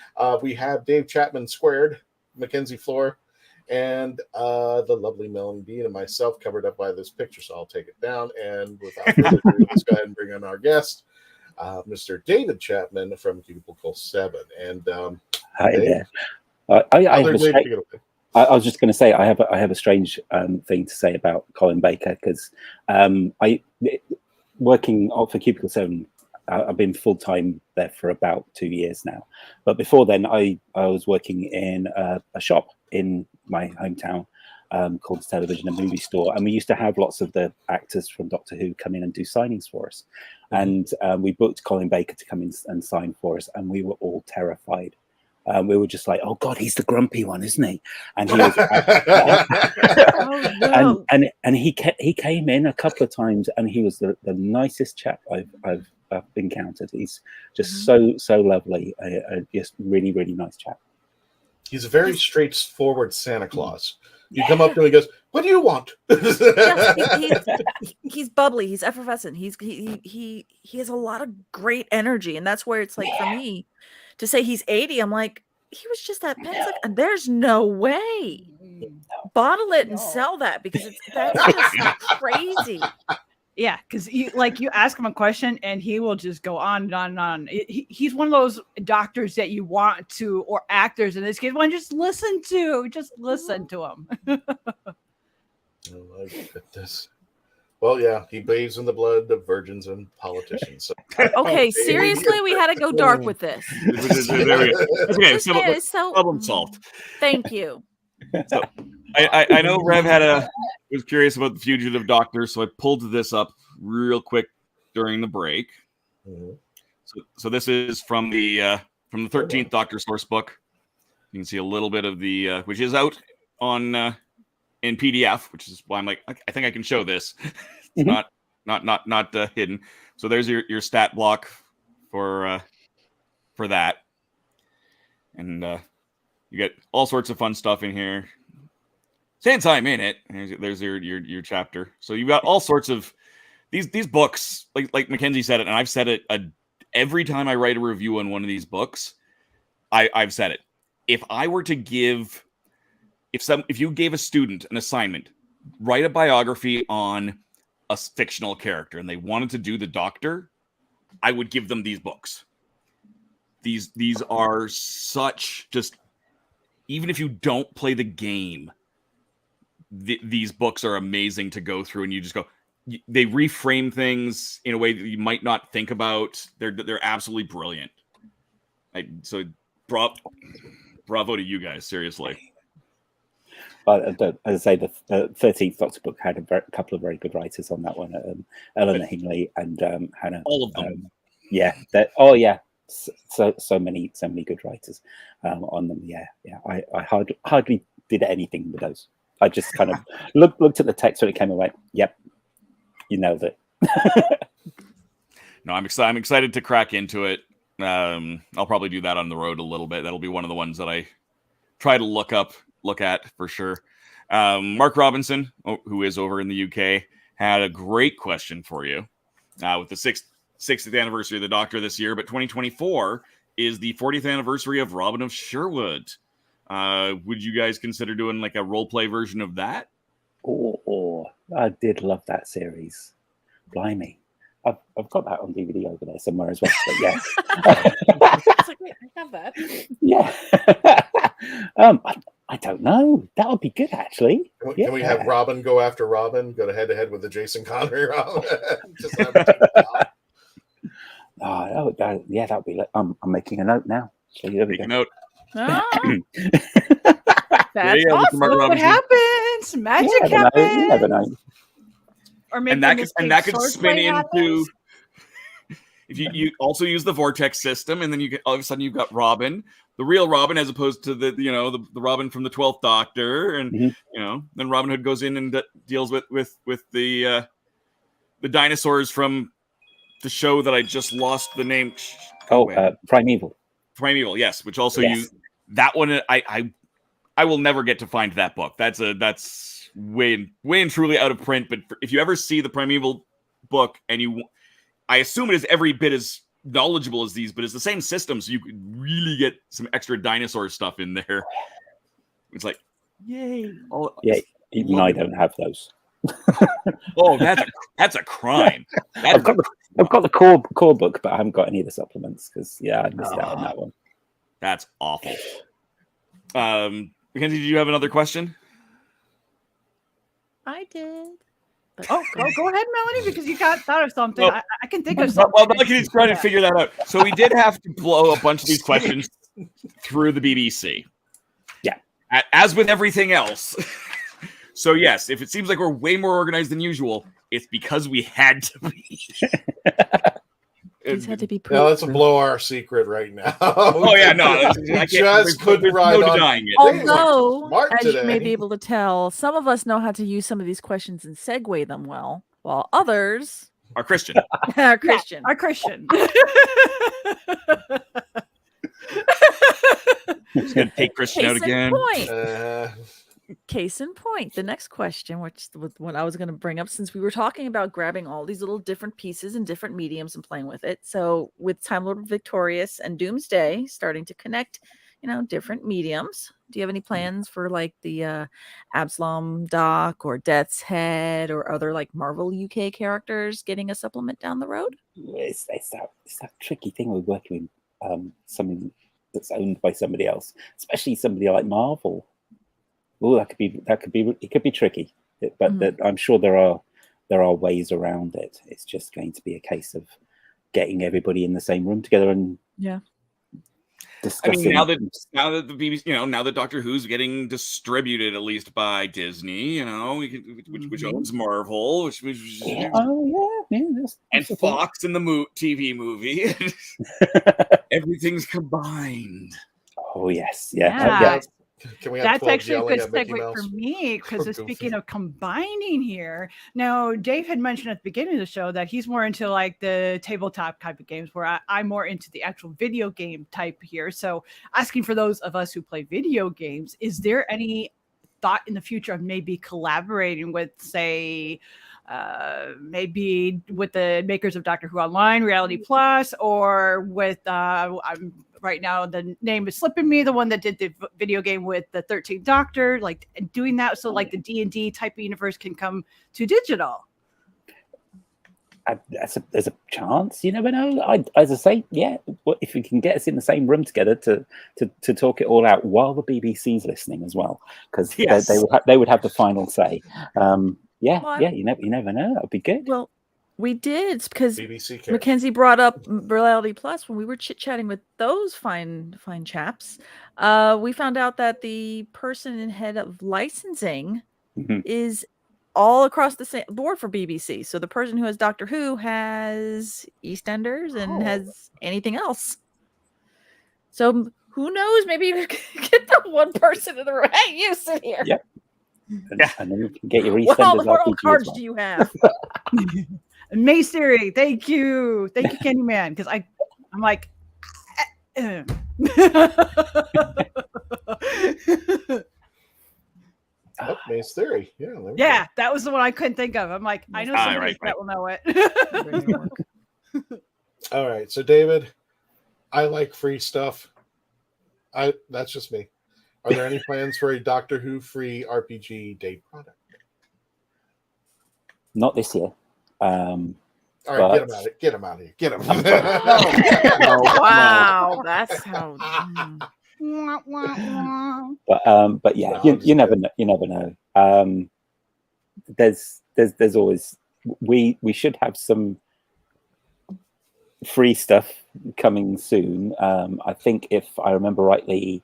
We have Dave Chapman squared, Mackenzie Floor, and the lovely Melanie Dean and myself covered up by this picture, so I'll take it down. And without further ado, let's go ahead and bring in our guest, Mr. David Chapman from Cubicle 7. And hi there. I was just going to say I have a strange thing to say about Colin Baker, because I working for Cubicle 7. I've been full time there for about 2 years now, but before then I was working in a shop in my hometown called the Television and Movie Store, and we used to have lots of the actors from Doctor Who come in and do signings for us, and we booked Colin Baker to come in and sign for us, and we were all terrified. We were just like, "Oh God, he's the grumpy one, isn't he?" And he was, and he came in a couple of times, and he was the nicest chap I've encountered. He's just so lovely, just really nice chap. He's a very straightforward Santa Claus. You come up to him and he goes, "What do you want?" He's bubbly. He's effervescent. He has a lot of great energy, and that's where it's like for me. To say he's 80, I'm like, he was just that pensive, and there's no way. Bottle it and sell that, because that's just crazy. Yeah, because you ask him a question and he will just go on and on and on. He's one of those doctors that you want to, or actors in this case, want to just listen to. Just listen to him. Oh my goodness. Well, yeah, he bathes in the blood of virgins and politicians. So. Okay, seriously, we had to go dark with this. There we go. Okay, problem solved. Thank you. So, I know Rev was curious about the Fugitive Doctor, so I pulled this up real quick during the break. Mm-hmm. So this is from the 13th Doctor source book. You can see a little bit of the which is out on in PDF, which is why I'm like, I think I can show this. It's not hidden. So there's your stat block for that, and you get all sorts of fun stuff in here. Since I'm in it, there's your chapter. So you've got all sorts of these books, like Mackenzie said it, and I've said it every time I write a review on one of these books. I've said it. If I were to give, if you gave a student an assignment, write a biography on a fictional character, and they wanted to do the Doctor, I would give them these books. These are such just, even if you don't play the game, these books are amazing to go through, and you just go. They reframe things in a way that you might not think about. They're absolutely brilliant. So bravo to you guys, seriously. But as I say, the 13th Doctor book had a couple of very good writers on that one, Eleanor Hingley and Hannah. All of them. So many good writers on them. Yeah. I hardly did anything with those. I just kind of looked at the text when it came and went, yep, you nailed it. No, I'm excited to crack into it. I'll probably do that on the road a little bit. That'll be one of the ones that I try to look at for sure. Mark Robinson, who is over in the UK, had a great question for you. With the 60th anniversary of the Doctor this year, but 2024 is the 40th anniversary of Robin of Sherwood. Would you guys consider doing like a role play version of that? Oh, I did love that series. Blimey. I've got that on DVD over there somewhere as well. But yes. I have that. Yeah. I don't know. That would be good, actually. Can we have Robin go after Robin? Go head to head with the Jason Connery Robin? That would be. I'm making a note now. So Make a note. Oh. That's awesome. What happens? Magic happens. You never know. Or maybe that could spin into. If you also use the vortex system, and then you get all of a sudden you've got Robin, the real Robin, as opposed to the Robin from the 12th Doctor, and then Robin Hood goes in and deals with the dinosaurs from the show that I just lost the name. Primeval. Primeval, yes, which also use that one. I will never get to find that book. That's way and truly out of print. But if you ever see the Primeval book, and I assume it is every bit as knowledgeable as these, but it's the same system, so you could really get some extra dinosaur stuff in there. It's like, yay! Even I don't have those. Oh, that's a crime. I've got the core book, but I haven't got any of the supplements because I missed out on that one. That's awful. Mackenzie, did you have another question? I did. Go ahead, Melanie, because you thought of something. I can think of something. Well, Melody's trying to figure that out. So we did have to blow a bunch of these questions through the BBC. Yeah. As with everything else. So yes, if it seems like we're way more organized than usual, it's because we had to be. These had to be proved. Now let's blow our secret right now. Oh yeah, no, I just couldn't ride on. Denying it. Although, as you may be able to tell, some of us know how to use some of these questions and segue them well, while others are Christian. Are Christian. Are Christian. Just gonna take Christian out again. Case in point, the next question, which was what I was going to bring up, since we were talking about grabbing all these little different pieces and different mediums and playing with it. So with Time Lord Victorious and Doomsday starting to connect, different mediums, Do you have any plans for like the Absalom Doc or Death's Head or other like Marvel UK characters getting a supplement down the road? It's that tricky thing with working with something that's owned by somebody else, especially somebody like Marvel. Oh, it could be tricky, but I'm sure there are ways around it. It's just going to be a case of getting everybody in the same room together and discussing. I mean, now that the BBC, now that Doctor Who's getting distributed at least by Disney, which owns Marvel, which and Fox in the TV movie, everything's combined. Oh yes, Can we have That's 12 actually a yelling good at Mickey segue Mouse? for me because speaking of combining here, now Dave had mentioned at the beginning of the show that he's more into like the tabletop type of games, where I'm more into the actual video game type here. So asking for those of us who play video games, is there any thought in the future of maybe collaborating with, say, maybe with the makers of Doctor Who Online, Reality Plus, or with right now the name is slipping me, the one that did the video game with the 13th Doctor, like doing that so like the D&D type of universe can come to digital? There's a chance. You never know. As I say, if we can get us in the same room together to talk it all out while the BBC's listening as well, because they would have the final say. You never know. That would be good. Well, we did, because Mackenzie brought up Reality Plus when we were chit-chatting with those fine chaps. We found out that the person in head of licensing is all across the same board for BBC. So the person who has Doctor Who has EastEnders and has anything else. So who knows? Maybe you can get the one person in the room. Hey, you sit here. Yep. And then you can get your EastEnders. What all the moral cards do you have? Mace Theory, thank you, Candyman, because I'm like, Mace Theory, that was the one I couldn't think of. I'm like, I know somebody that will know it. All right, so David, I like free stuff. That's just me. Are there any plans for a Doctor Who free RPG day product? Not this year. All right, get him out of here. Get him. Wow, that's how. But yeah, you never know. You never know. There's always we should have some free stuff coming soon. I think if I remember rightly,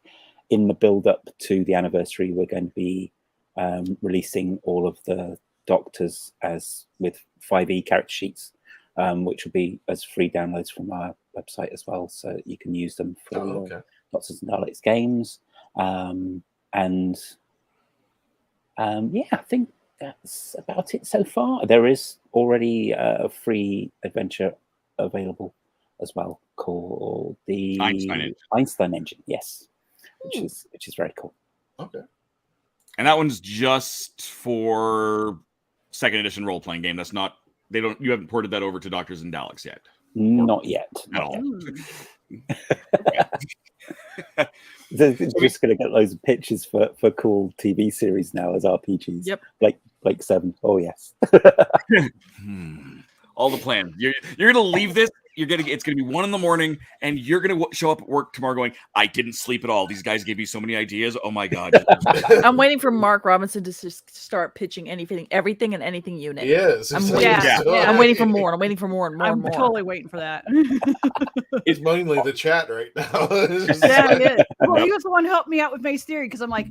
in the build up to the anniversary, we're going to be releasing all of the Doctors as with 5e character sheets, which will be as free downloads from our website as well, so you can use them for Doctors and Daleks games. I think that's about it so far. There is already a free adventure available as well called the Einstein Engine. Yes, which is very cool. Okay. And that one's just for second edition role playing game. That's not. You haven't ported that over to Doctors and Daleks yet. Not yet. At all. They're just going to get loads of pitches for cool TV series now as RPGs. Yep. Blake 7. Oh yes. All the plans. You're going to leave this. It's going to be 1 a.m, and you're going to show up at work tomorrow going, I didn't sleep at all. These guys gave me so many ideas. Oh my God. I'm waiting for Mark Robinson to just start pitching everything and anything unit. Yes. I'm waiting for more. I'm waiting for more and more and more. I'm totally waiting for that. He's mainly the chat right now. Yeah. Well, he was the one who helped me out with Mace Theory because I'm like,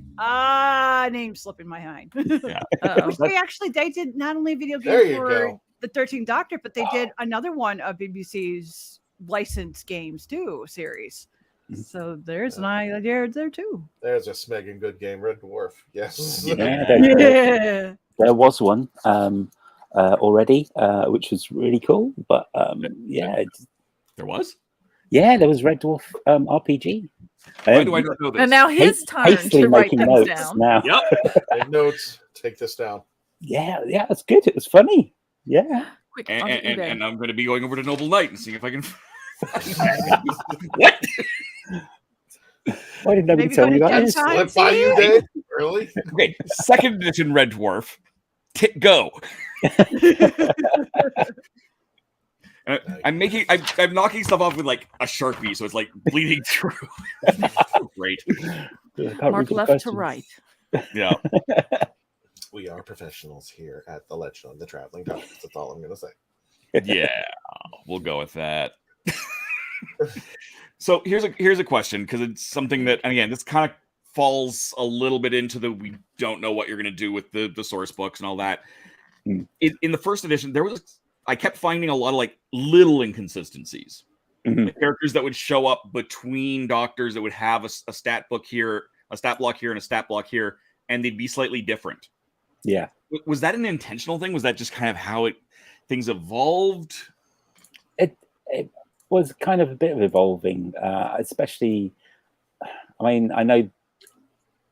name slipping my mind. They did not only video games for the 13th Doctor, but they did another one of BBC's licensed games too, series. So there's an idea there too. There's a smegging good game, Red Dwarf. Yes. There was one already, which was really cool. But there was. Yeah, there was Red Dwarf RPG. Why do I not know this? And now his turn to write things down. Now. Yep. Take notes. Take this down. Yeah, that's good. It was funny. Yeah. Quick, and I'm going to be going over to Noble Knight and seeing if I can. What? Why did nobody Maybe tell go me to that? Gem Time, Slip by you, see? Dave? Really? Okay, second edition Red Dwarf. Go. I'm knocking stuff off with like a Sharpie, so it's like bleeding through. Great. Mark left to right. Yeah. We are professionals here at the Legend of the Traveling TARDIS. That's all I'm going to say. Yeah, we'll go with that. So here's a question, because it's something that, and again, this kind of falls a little bit into the we don't know what you're going to do with the source books and all that. In the first edition, I kept finding a lot of like little inconsistencies. Like characters that would show up between doctors that would have a stat book here, a stat block here, and a stat block here, and they'd be slightly different. Yeah. Was that an intentional thing? Was that just kind of how things evolved? It was kind of a bit of evolving, especially. I mean, I know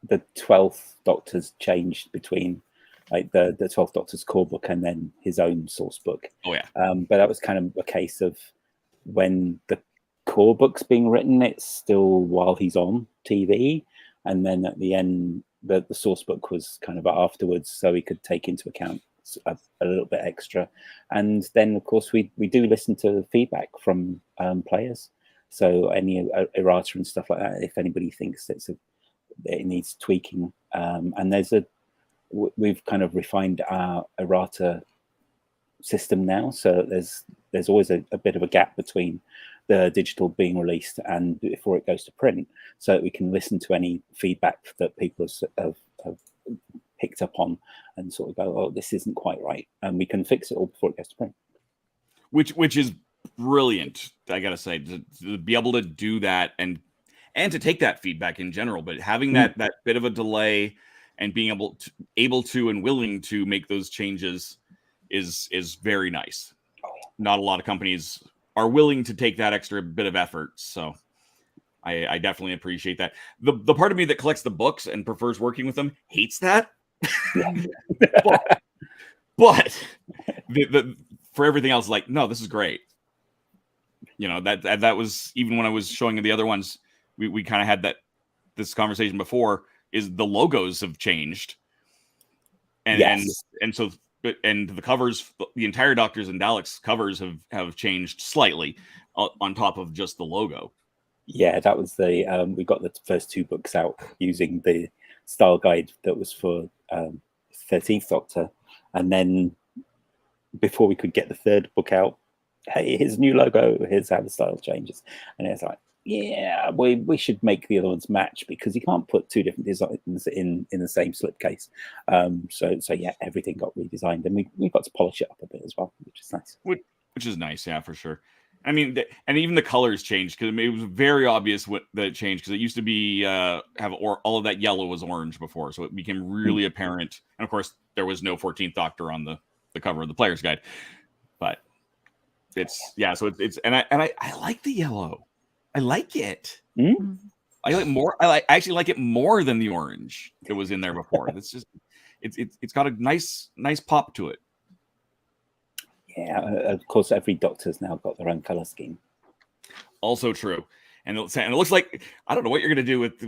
the 12th Doctor's changed between like the 12th Doctor's core book and then his own source book. Oh yeah. But that was kind of a case of when the core book's being written, it's still while he's on TV, and then at the end, the source book was kind of afterwards, so we could take into account a little bit extra. And then, of course, we do listen to feedback from players. So any errata and stuff like that, if anybody thinks it needs tweaking, and we've kind of refined our errata system now, so there's always a bit of a gap between the digital being released and before it goes to print, so that we can listen to any feedback that people have picked up on and sort of go, oh, this isn't quite right, and we can fix it all before it goes to print. Which is brilliant, I gotta say, to be able to do that and to take that feedback in general, but having that bit of a delay and being able to and willing to make those changes is very nice. Not a lot of companies are willing to take that extra bit of effort, so I definitely appreciate that. The part of me that collects the books and prefers working with them hates that. but for everything else, like, no, this is great. You know, that was, even when I was showing the other ones, we kind of had this conversation before, is the logos have changed. And yes. and so the covers, the entire Doctors and Daleks covers have changed slightly on top of just the logo. Yeah, that was we got the first two books out using the style guide that was for 13th Doctor, and then before we could get the third book out, hey, here's a new logo, here's how the style changes, and it's like, yeah, we should make the other ones match, because you can't put two different designs in the same slipcase. So yeah, everything got redesigned, and we got to polish it up a bit as well, which is nice. Which is nice, yeah, for sure. I mean, and even the colors changed, because it was very obvious that it changed, because it used to be all of that yellow was orange before, so it became really apparent. And of course, there was no 14th Doctor on the cover of the Player's Guide, but so it's and I like the yellow. I like it. I like more. I actually like it more than the orange that was in there before. It's just it's got a nice pop to it. Yeah, of course, every Doctor's now got their own color scheme. Also true, and it looks like, I don't know what you're going to do with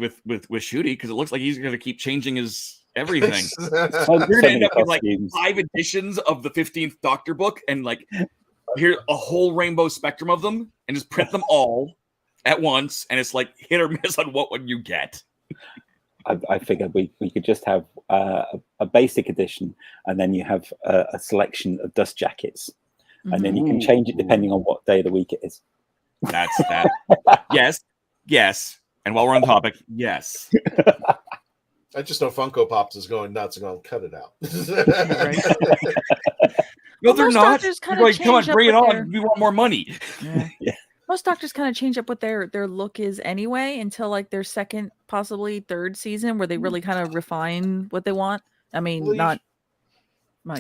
Shooty, because it looks like he's going to keep changing his everything. You're going to end up with like 5 editions of the 15th Doctor book, and like here a whole rainbow spectrum of them, and just print them all at once, and it's like hit or miss on what one you get. I figured we could just have a basic edition, and then you have a selection of dust jackets, and then you can change it depending on what day of the week it is. That's that. Yes. And while we're on topic, yes. I just know Funko Pops is going nuts and going, cut it out. No, they're not. They're going, come on, bring it on. We want more money. Yeah. Most Doctors kind of change up what their look is anyway, until like their second, possibly third season, where they really kind of refine what they want. I mean,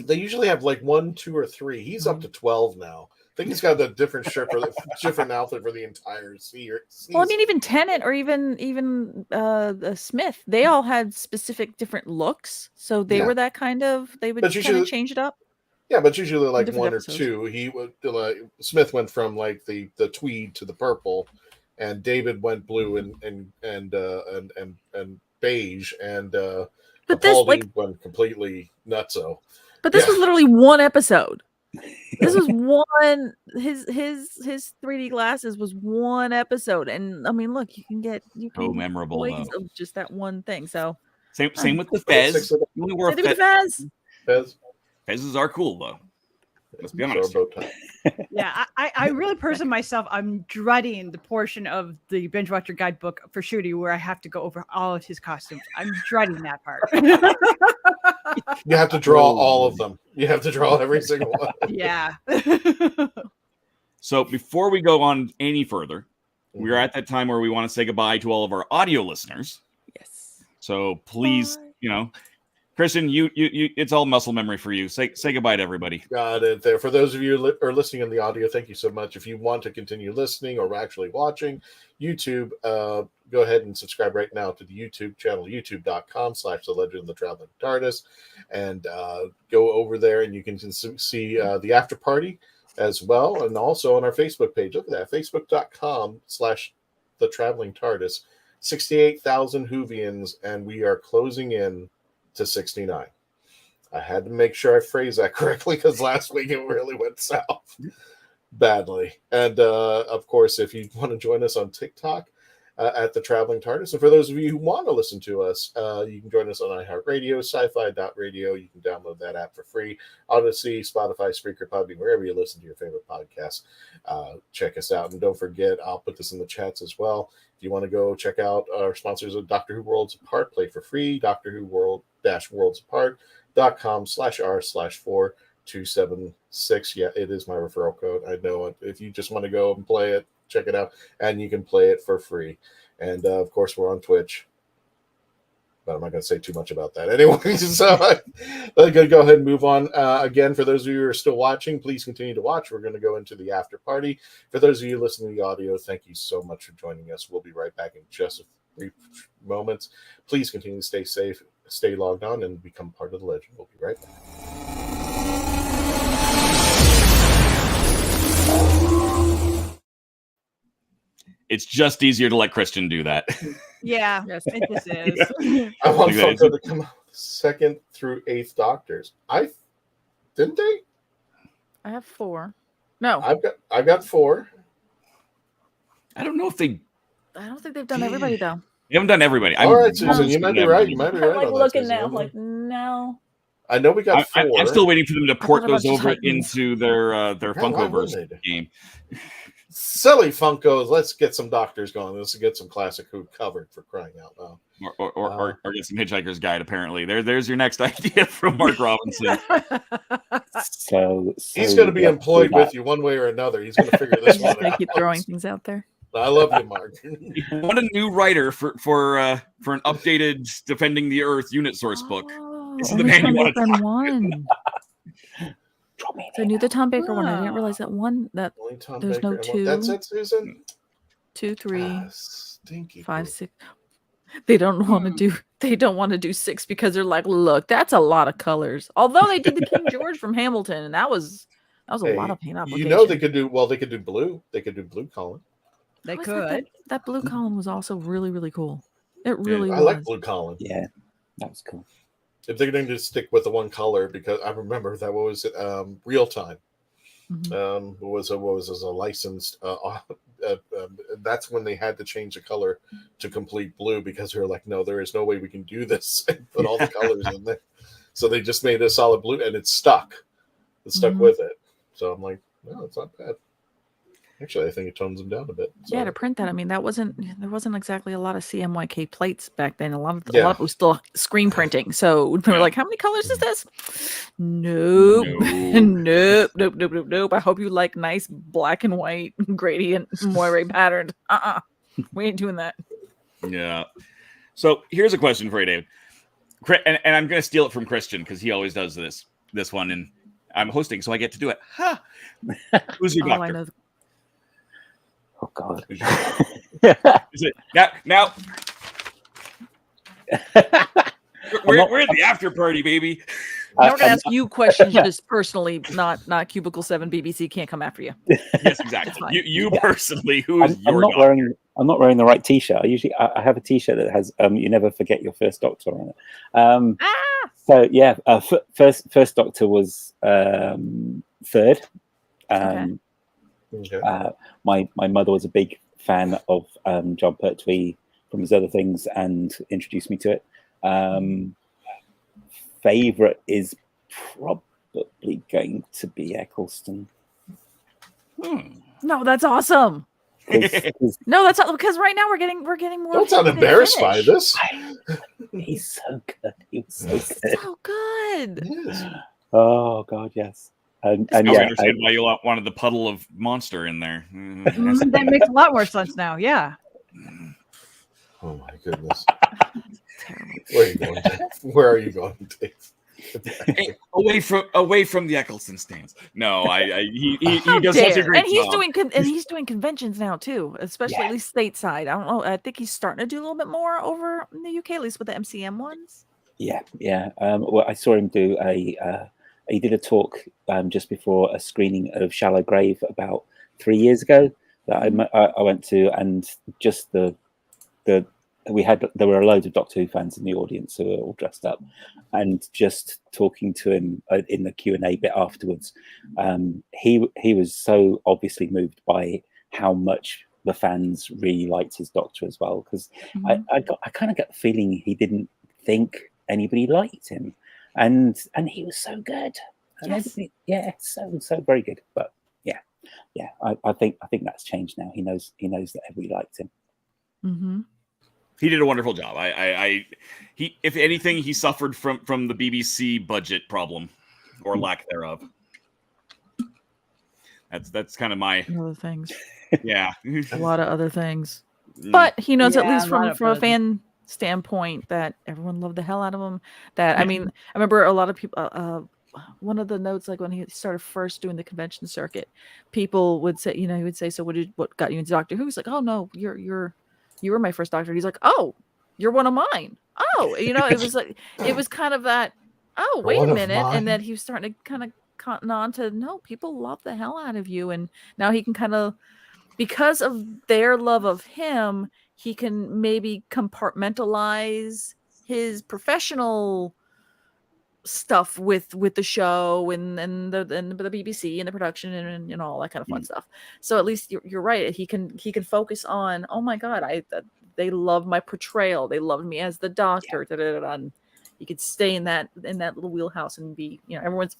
they usually have like 1, 2, or 3. He's up to 12 now. I think he's got a different shirt for different outfit for the entire season. Well, I mean, even Tennant or even Smith, they all had specific different looks, so they were that kind of. They would kind of change it up. Yeah, but usually like 1 episodes. or 2. He would Smith went from like the tweed to the purple, and David went blue and beige, and but this went completely nutso. But this was literally one episode. This was one. His 3D glasses was one episode, and I mean, look, you can so memorable of just that one thing. So same with the Fez. You only wore Fezes are cool though. Let's be honest. Yeah, I really personally myself, I'm dreading the portion of the Binge Watcher Guidebook for Shooty where I have to go over all of his costumes. I'm dreading that part. You have to draw all of them. You have to draw every single one. Yeah. So before we go on any further, we are at that time where we want to say goodbye to all of our audio listeners. Yes. So please, Christian, you it's all muscle memory for you. Say goodbye to everybody. Got it there. For those of you who are listening in the audio, thank you so much. If you want to continue listening or actually watching YouTube, go ahead and subscribe right now to the YouTube channel, youtube.com/The Legend of the Traveling TARDIS, and go over there and you can see the after party as well, and also on our Facebook page. Look at that, facebook.com/The Traveling TARDIS. 68,000 Whovians, and we are closing in to 69. I had to make sure I phrased that correctly because last week it really went south badly. And of course, if you want to join us on TikTok at the Traveling TARDIS, and for those of you who want to listen to us, you can join us on iHeartRadio, sci-fi.radio. You can download that app for free. Odyssey, Spotify, Spreaker, Podbean, wherever you listen to your favorite podcasts. Check us out. And don't forget, I'll put this in the chats as well. If you want to go check out our sponsors of Doctor Who Worlds Apart, play for free, Doctor Who Worlds-Apart.com/r/4276. Yeah, it is my referral code. I know it. If you just want to go and play it, check it out, and you can play it for free. And of course, we're on Twitch. But I'm not going to say too much about that anyway. So I'm going to go ahead and move on. Again, for those of you who are still watching, please continue to watch. We're going to go into the after party. For those of you listening to the audio, thank you so much for joining us. We'll be right back in just a brief moments. Please continue to stay safe, stay logged on, and become part of the legend. We'll be right back. It's just easier to let Christian do that. Yeah, yes, it just is. I want Funko to come out with 2nd through 8th Doctors. Didn't they? I have 4. No, I got 4. I don't know if they. I don't think they've done everybody though. They haven't done everybody. All right, Susan, you might be right. You might be right. I'm looking now. I'm like, no. I know we got 4. I'm still waiting for them to port those over into their Funkoverse game. Silly Funkos. Let's get some Doctors going. Let's get some Classic Who covered, for crying out loud. Or get some Hitchhiker's Guide, apparently. There's your next idea from Mark Robinson. So he's going to be employed with you one way or another. He's going to figure this one out. Keep throwing things out there. I love you, Mark. What a new writer for an updated Defending the Earth unit source book. This is the man you want to talk to. So I knew the Tom Baker one. I didn't realize that one. That there's Baker no 2. That's it, Susan. 2, 3, stinky 5, 6. They don't want to do. They don't want to do 6 because they're like, look, that's a lot of colors. Although they did the King George from Hamilton, and that was a lot of paint application. They could do They could do blue. They could do blue column. They could. That blue column was also really, really cool. It really was. I like blue column. Yeah, that was cool. If they're going to stick with the one color, because I remember that was Real Time. Mm-hmm. Was a licensed. That's when they had to change the color to complete blue because they were like, no, there is no way we can do this and put all the colors in there. So they just made a solid blue, and it stuck. It stuck with it. So I'm like, no, it's not bad. Actually, I think it tones them down a bit. So. Yeah, to print that. I mean, there wasn't exactly a lot of CMYK plates back then. A lot of it was still screen printing. So they were like, how many colors is this? Nope. Nope. I hope you like nice black and white gradient moire patterned. We ain't doing that. Yeah. So here's a question for you, David. And I'm going to steal it from Christian because he always does this one, and I'm hosting, so I get to do it. Who's your doctor? I know. Oh God! Is it now? We're at the after party, baby. Now we're gonna ask you questions just personally, not Cubicle 7 BBC can't come after you. Yes, exactly. You personally, who is I'm I'm not wearing the right T-shirt. I have a T-shirt that has "You never forget your first Doctor" on it. So yeah, first Doctor was third. My mother was a big fan of John Pertwee from his other things and introduced me to it. Favorite is probably going to be Eccleston. No, that's awesome. No, that's because right now we're getting more. Don't sound embarrassed by this. He's so good. He was so good. So good. Oh God, yes. And I yeah, understand why you wanted the puddle of monster in there. That makes a lot more sense now. Yeah. Oh my goodness. Where are you going, Dave? Where are you going, Dave? away from the Eccleston stands. No, he does such a great job. He's doing conventions now too, especially at least stateside. I don't know. I think he's starting to do a little bit more over in the UK, at least with the MCM ones. Yeah. Well, I saw him do he did a talk just before a screening of Shallow Grave about 3 years ago that I went to, and just there were loads of Doctor Who fans in the audience who were all dressed up, and just talking to him in the Q&A bit afterwards, he was so obviously moved by how much the fans really liked his Doctor as well, because I kind of got the feeling he didn't think anybody liked him, and he was so good. And so very good. But I think that's changed now. He knows that everybody liked him. Mm-hmm. He did a wonderful job. He, if anything, he suffered from the BBC budget problem or lack thereof. That's kind of my other things. Yeah, a lot of other things. But he knows, at least from a fan standpoint, that everyone loved the hell out of him. That I mean, I remember a lot of people. One of the notes, like when he started first doing the convention circuit, people would say, he would say, "So what got you into Doctor Who?" He's like, "Oh no, you were my first Doctor." He's like, "Oh, you're one of mine." Oh, it was like it was kind of that. Oh, wait a minute, and then he was starting to kind of cotton on to, no, people love the hell out of you, and now he can kind of, because of their love of him, he can maybe compartmentalize his professional stuff with the show and the BBC and the production and all that kind of fun stuff. So at least you're right. He can focus on, oh my God, they love my portrayal. They loved me as the Doctor. And he could stay in that little wheelhouse and be, everyone's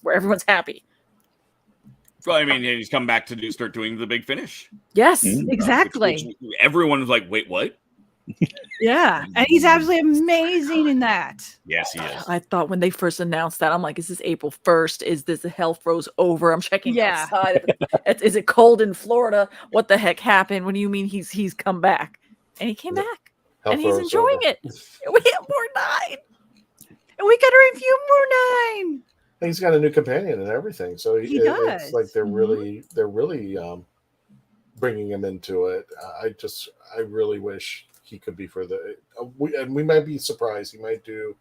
happy. Well, I mean, he's come back to start doing the Big Finish. Yes, exactly. Which everyone was like, wait, what? Yeah, and he's absolutely amazing in that. Yes, he is. I thought when they first announced that, I'm like, is this April 1st? Is this the hell froze over? I'm checking outside. Is it cold in Florida? What the heck happened? What do you mean he's come back? And he came back. Hell and he's enjoying it. We have more 9. And we got to review more 9. He's got a new companion and everything, so he does. It's like they're really bringing him into it. I really wish he could be for the and we might be surprised. He might do,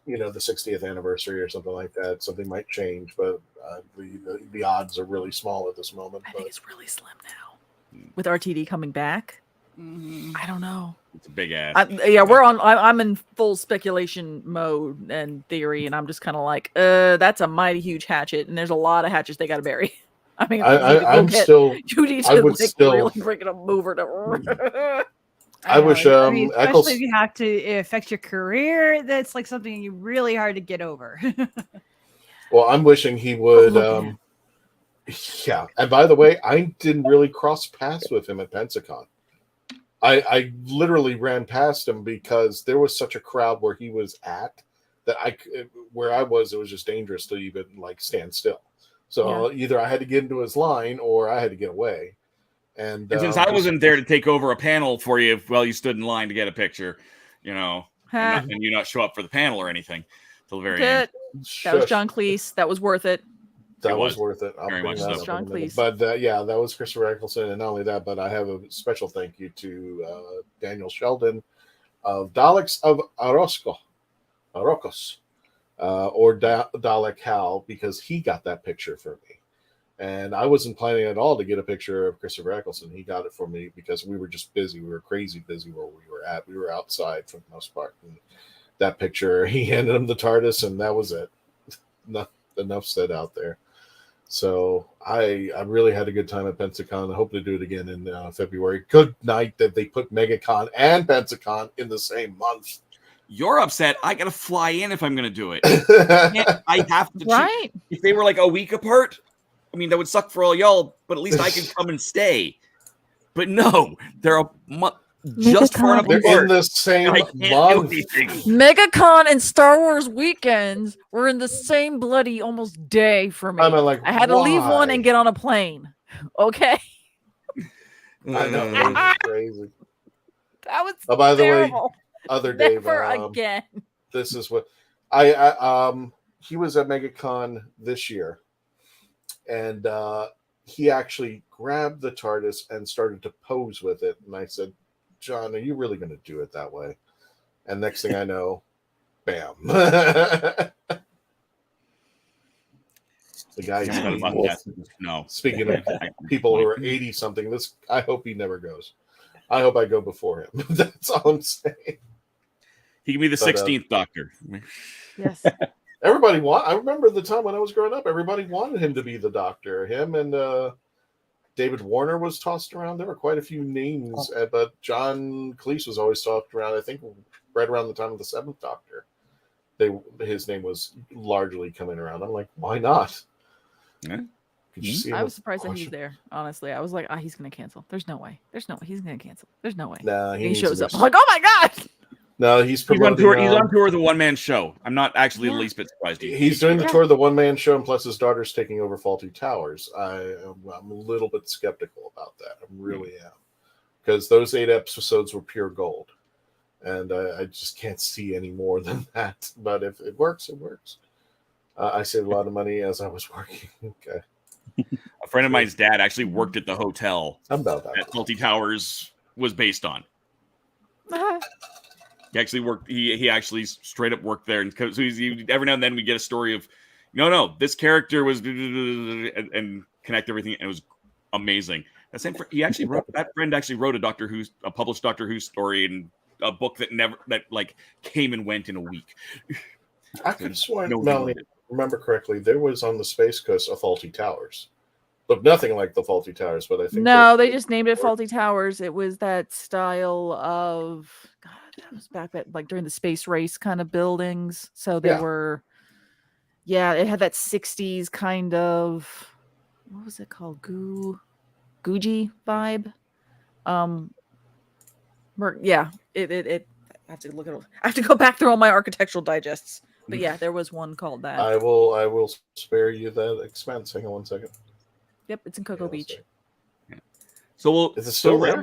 the 60th anniversary or something like that. Something might change, but the odds are really small at this moment. I think it's really slim now with RTD coming back. I don't know. It's a big ass. I'm in full speculation mode and theory, and I'm just kind of like, that's a mighty huge hatchet, and there's a lot of hatchets they got to bury. I mean, you need to really bring it a mover to. I wish especially if you have to, it affects your career. That's like something you really hard to get over. Well, I'm wishing he would. Yeah, and by the way, I didn't really cross paths with him at Pensacon. I literally ran past him because there was such a crowd where he was at that where I was, it was just dangerous to even stand still. So either I had to get into his line or I had to get away. And since I wasn't there to take over a panel for you while you stood in line to get a picture, and you not show up for the panel or anything till the very end. That was John Cleese. That was worth it. That was worth it. Very much so. John Cleese. But that was Christopher Eccleston, and not only that, but I have a special thank you to Daniel Sheldon of Daleks of Arokos, or Dalek Hal, because he got that picture for me. And I wasn't planning at all to get a picture of Christopher Eccleston. He got it for me because we were just busy. We were crazy busy where we were at. We were outside for the most part. And that picture, he handed him the TARDIS, and that was it. Enough said out there. So I really had a good time at Pensacon. I hope to do it again in February. Good night that they put MegaCon and Pensacon in the same month. You're upset. I gotta fly in if I'm gonna do it. I have to. Right? If they were like a week apart, I mean that would suck for all y'all. But at least I can come and stay. But no, they're just far enough apart. They're in the same month. MegaCon and Star Wars weekends were in the same bloody almost day for me. I had to leave one and get on a plane. Okay. I know. It was crazy. That was by the terrible. way, other Dave. Never again. This is what I he was at MegaCon this year, and he actually grabbed the TARDIS and started to pose with it. And I said, John, are you really going to do it that way? And next thing I know, bam. The guy. No. Speaking of people who are 80 something, I hope he never goes. I hope I go before him. That's all I'm saying. He can be the 16th Doctor. Yes. Everybody I remember the time when I was growing up, everybody wanted him to be the Doctor. Him and David Warner was tossed around. There were quite a few names, but John Cleese was always tossed around. I think right around the time of the 7th Doctor, his name was largely coming around. I'm like, why not? Yeah. I was surprised that he was there. Honestly, I was like, he's going to cancel. There's no way. He's going to cancel. There's no way. Nah, he shows up. I'm like, oh my god. No, he's on tour. He's on tour of the one-man show. I'm not actually the least bit surprised. He's doing the tour of the one-man show, and plus his daughter's taking over Faulty Towers. I'm a little bit skeptical about that. I really am, because those 8 episodes were pure gold, and I just can't see any more than that. But if it works, it works. I saved a lot of money as I was working. Okay. A friend of mine's dad actually worked at the hotel that Faulty Towers was based on. He actually worked. He actually straight up worked there, and so every now and then we get a story of, no, this character was and connect everything, and it was amazing. That same he actually wrote. That friend actually wrote a published Doctor Who story, and a book that came and went in a week. I could have sworn, Melanie, remember correctly, there was on the Space Coast a Faulty Towers. Looked nothing like the Faulty Towers, but I think they just named it Faulty Towers. It was that style of that was back at like during the space race kind of buildings. So they were, it had that 60s kind of, what was it called? Gucci vibe. It I have to look at it. I have to go back through all my architectural digests. But yeah, there was one called that. I will spare you that expense. Hang on one second. Yep, it's in Cocoa Beach. Yeah. So we'll is it still there?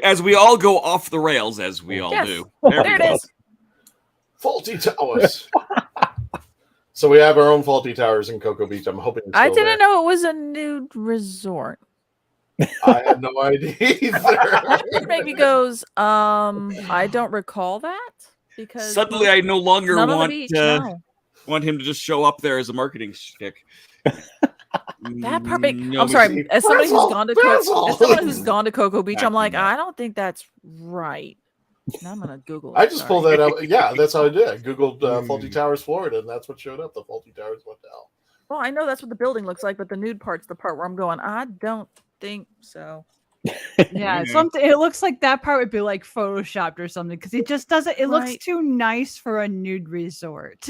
As we all go off the rails, as we all do. There it is. Faulty Towers. So we have our own Faulty Towers in Cocoa Beach. I'm hoping. I didn't know it was a nude resort. I had no idea either. Maybe goes. I don't recall that because suddenly I no longer want him to just show up there as a marketing shtick. That part. I'm sorry. As somebody who's gone to Cocoa Beach, I'm like, I don't think that's right. Now I'm gonna Google it. I just pulled that out. Yeah, that's how I did. I Googled Faulty Towers, Florida, and that's what showed up. The Faulty Towers Hotel. Well, I know that's what the building looks like, but the nude part's the part where I'm going, I don't think so. Yeah, something. It looks like that part would be like photoshopped or something because it just doesn't. It looks too nice for a nude resort.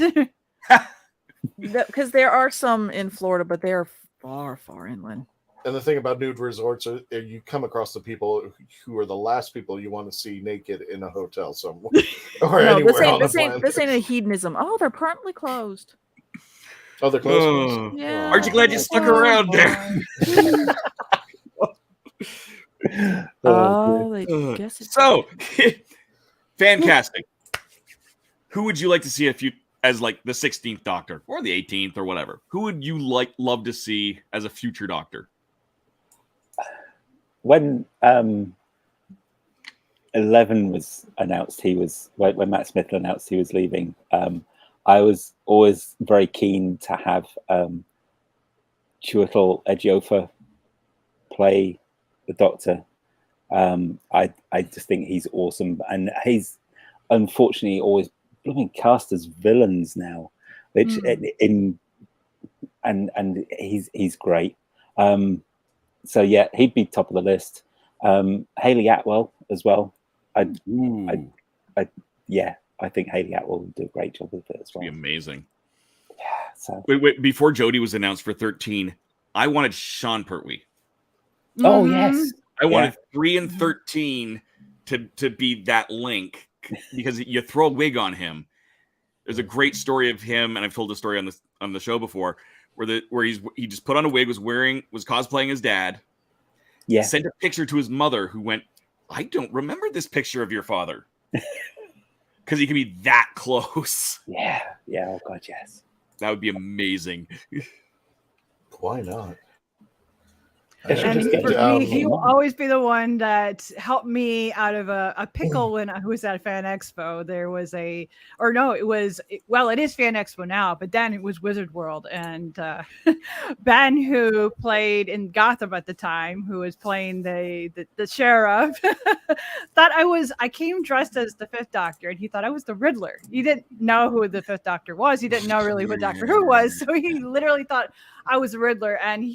Because there are some in Florida, but they are far, far inland. And the thing about nude resorts, you come across the people who are the last people you want to see naked in a hotel somewhere or anywhere. This ain't a hedonism. Oh, they're permanently closed. Oh, they're closed. Yeah. Aren't you glad you stuck around there? So, fan casting. Who would you like to see as like the 16th Doctor or the 18th or whatever? Who would you love to see as a future Doctor? When 11 was announced, when Matt Smith announced he was leaving, I was always very keen to have Chiwetel Ejiofor play the Doctor. I just think he's awesome, and he's unfortunately always blooming cast as villains now, which and he's great. So yeah, he'd be top of the list. Hayley Atwell as well. I think Hayley Atwell would do a great job with it as well. Be amazing. Yeah. So wait, before Jodie was announced for 13, I wanted Sean Pertwee. Oh yes, I wanted 3 and 13 to be that link, because you throw a wig on him. There's a great story of him, and I've told the story on the show before, where he just put on a wig, was cosplaying his dad. Yeah. Sent a picture to his mother, who went, "I don't remember this picture of your father," because he can be that close. Yeah. Oh god, yes. That would be amazing. Why not? And for me, he will always be the one that helped me out of a pickle when I was at Fan Expo. There was it is Fan Expo now, but then it was Wizard World. And Ben, who played in Gotham at the time, who was playing the sheriff, thought I came dressed as the Fifth Doctor, and he thought I was the Riddler. He didn't know who the Fifth Doctor was. He didn't know really what Doctor Who was. So he literally thought I was the Riddler. And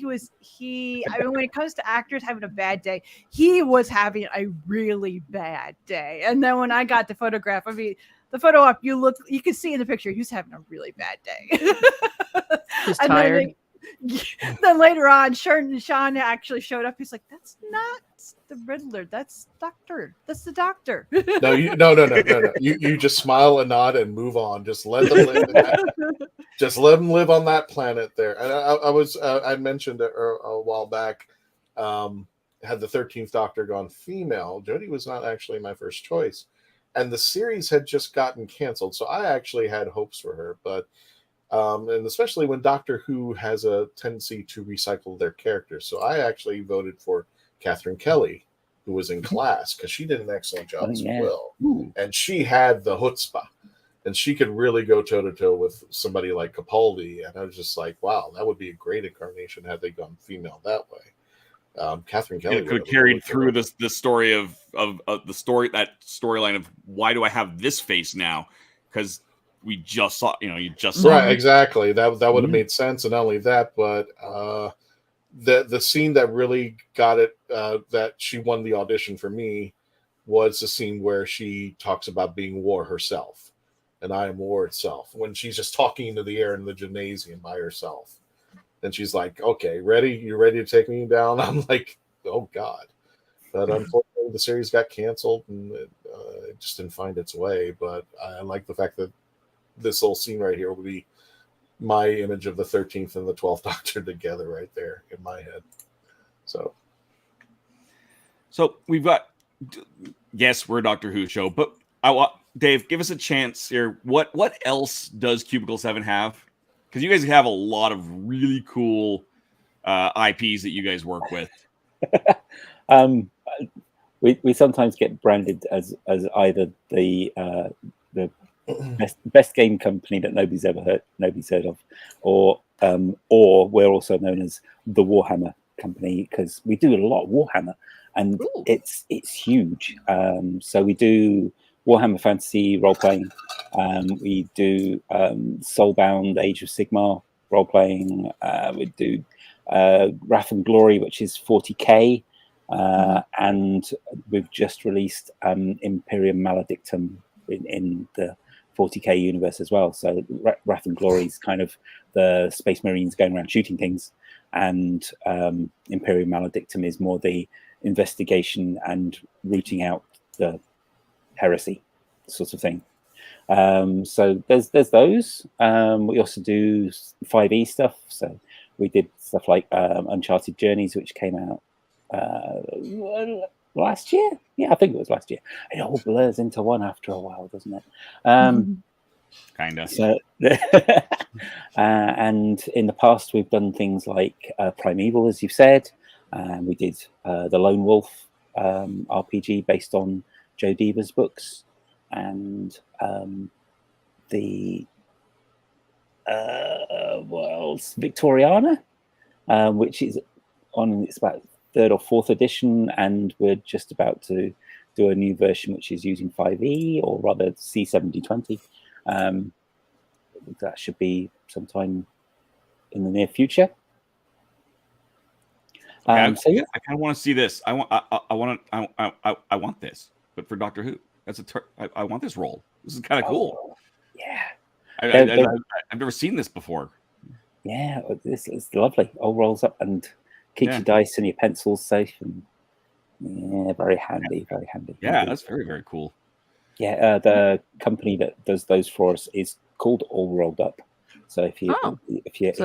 when it comes to actors having a bad day, he was having a really bad day. And then when I got the photograph, the photo up, you can see in the picture, he was having a really bad day. He's tired. Then later on, Sean actually showed up. He's like, "That's not the Riddler. That's the Doctor." No. You just smile and nod and move on. Just let them live. Just let them live on that planet there. And I mentioned it a while back. Had the 13th Doctor gone female, Jodie was not actually my first choice, and the series had just gotten canceled. So I actually had hopes for her, but. And especially when Doctor Who has a tendency to recycle their characters. So I actually voted for Catherine Kelly, who was in Class, because she did an excellent job as well. And she had the chutzpah, and she could really go toe-to-toe with somebody like Capaldi. And I was just like, wow, that would be a great incarnation had they gone female that way. Catherine Kelly could have carried through the story of that storyline of, why do I have this face now? Because we just saw, you just saw right, exactly. That would have made sense, and not only that, but the scene that really got it, that she won the audition for me, was the scene where she talks about being war herself, and I am war itself. When she's just talking into the air in the gymnasium by herself, and she's like, "Okay, ready? You ready to take me down?" I'm like, "Oh God!" But unfortunately, the series got canceled, and it just didn't find its way. But I like the fact that this whole scene right here will be my image of the 13th and the 12th Doctor together right there in my head. So we've got, yes, we're a Doctor Who show, but I want Dave, give us a chance here. What else does Cubicle 7 have? Because you guys have a lot of really cool IPs that you guys work with. We sometimes get branded as either the best game company that nobody's heard of, or we're also known as the Warhammer company, because we do a lot of Warhammer, and it's huge. So we do Warhammer Fantasy role-playing, we do Soulbound Age of Sigmar role-playing, we do Wrath and Glory, which is 40k, and we've just released Imperium Maledictum in the 40k universe as well. So Wrath and Glory is kind of the Space Marines going around shooting things, and Imperium Maledictum is more the investigation and rooting out the heresy sort of thing. So there's those. We also do 5e stuff. So we did stuff like Uncharted Journeys, which came out last year. Yeah, I think it was last year. It all blurs into one after a while, doesn't it? Kind of. So, and in the past, we've done things like Primeval, as you've said. We did the Lone Wolf RPG based on Joe Deaver's books, and the what else? Victoriana. which is on its about 3rd or 4th edition, and we're just about to do a new version which is using 5e, or rather C7020. That should be sometime in the near future. I kind of want to see this. I want this, but for Doctor Who, I want this roll. This is kind of cool. Yeah, I've never seen this before. Yeah, this is lovely. All rolls up and keeps your dice and your pencils safe, and very handy, very handy. Yeah, that's very, very cool. Yeah, the company that does those for us is called All Rolled Up. So if you head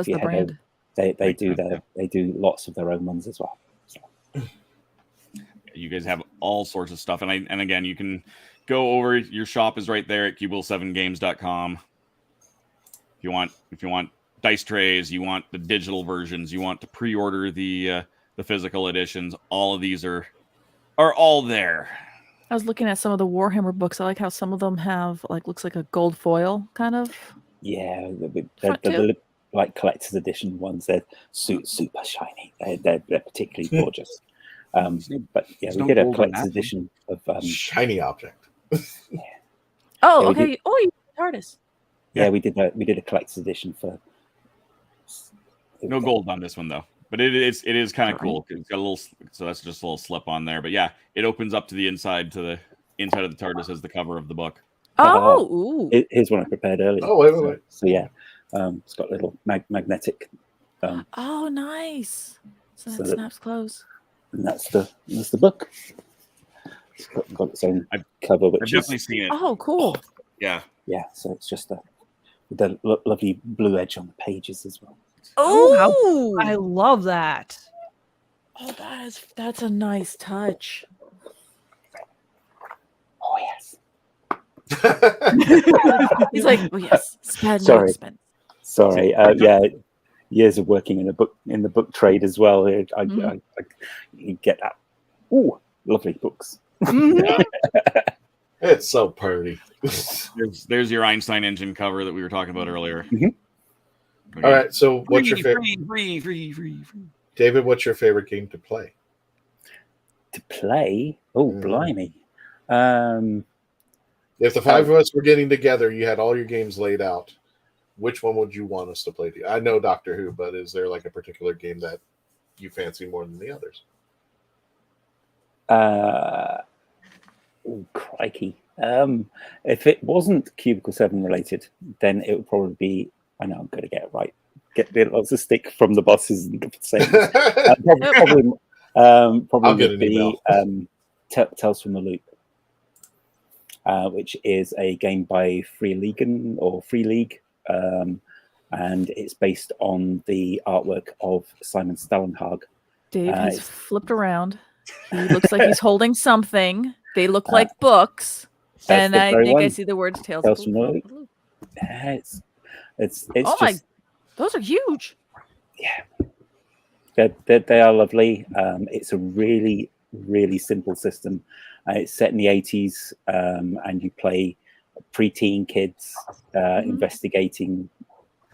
over, they do lots of their own ones as well. So. You guys have all sorts of stuff, and again, you can go over. Your shop is right there at cubicle7games.com. If you want dice trays, you want the digital versions, you want to pre-order the physical editions, all of these are all there. I was looking at some of the Warhammer books. I like how some of them have looks like a gold foil kind of. Yeah, they're like collector's edition ones. They're super shiny. They're particularly gorgeous. But yeah, we did a collector's edition of shiny object. Oh, okay. Oh, you TARDIS. Yeah, we did a collector's edition for. No gold on this one though, but it is kind of cool. It's got a little, so that's just a little slip on there. But yeah, it opens up to the inside of the TARDIS as the cover of the book. Oh, here's one I prepared earlier. Oh, wait. So yeah, it's got a little magnetic. Oh, nice. So that snaps close. And that's the book. It's got its own cover, which I've definitely seen it. Oh, cool. Yeah. Yeah, so it's just the lovely blue edge on the pages as well. Oh, I love that. Oh, that's a nice touch. Oh yes. He's like, oh yes. Sorry. Yeah, years of working in the book trade as well. I get that. Ooh, lovely books. It's so pretty. There's your Einstein engine cover that we were talking about earlier. Mm-hmm. Okay. All right, so what's your favorite? Free. David, what's your favorite game to play? To play? Oh, blimey. If the five of us were getting together, you had all your games laid out, which one would you want us to play? I know Doctor Who, but is there like a particular game that you fancy more than the others? Oh, crikey. If it wasn't Cubicle 7 related, then it would probably be, I know I'm going to get it right, get lots of stick from the bosses and say probably would be Tales from the Loop, which is a game by Free League, and it's based on the artwork of Simon Stallenhag. Dave has flipped around. He looks like he's holding something. They look like books, and I think I see the words Tales from the Loop. Yeah, it's oh my, those are huge. Yeah, they are lovely. It's a really, really simple system. It's set in the 80s, and you play preteen kids investigating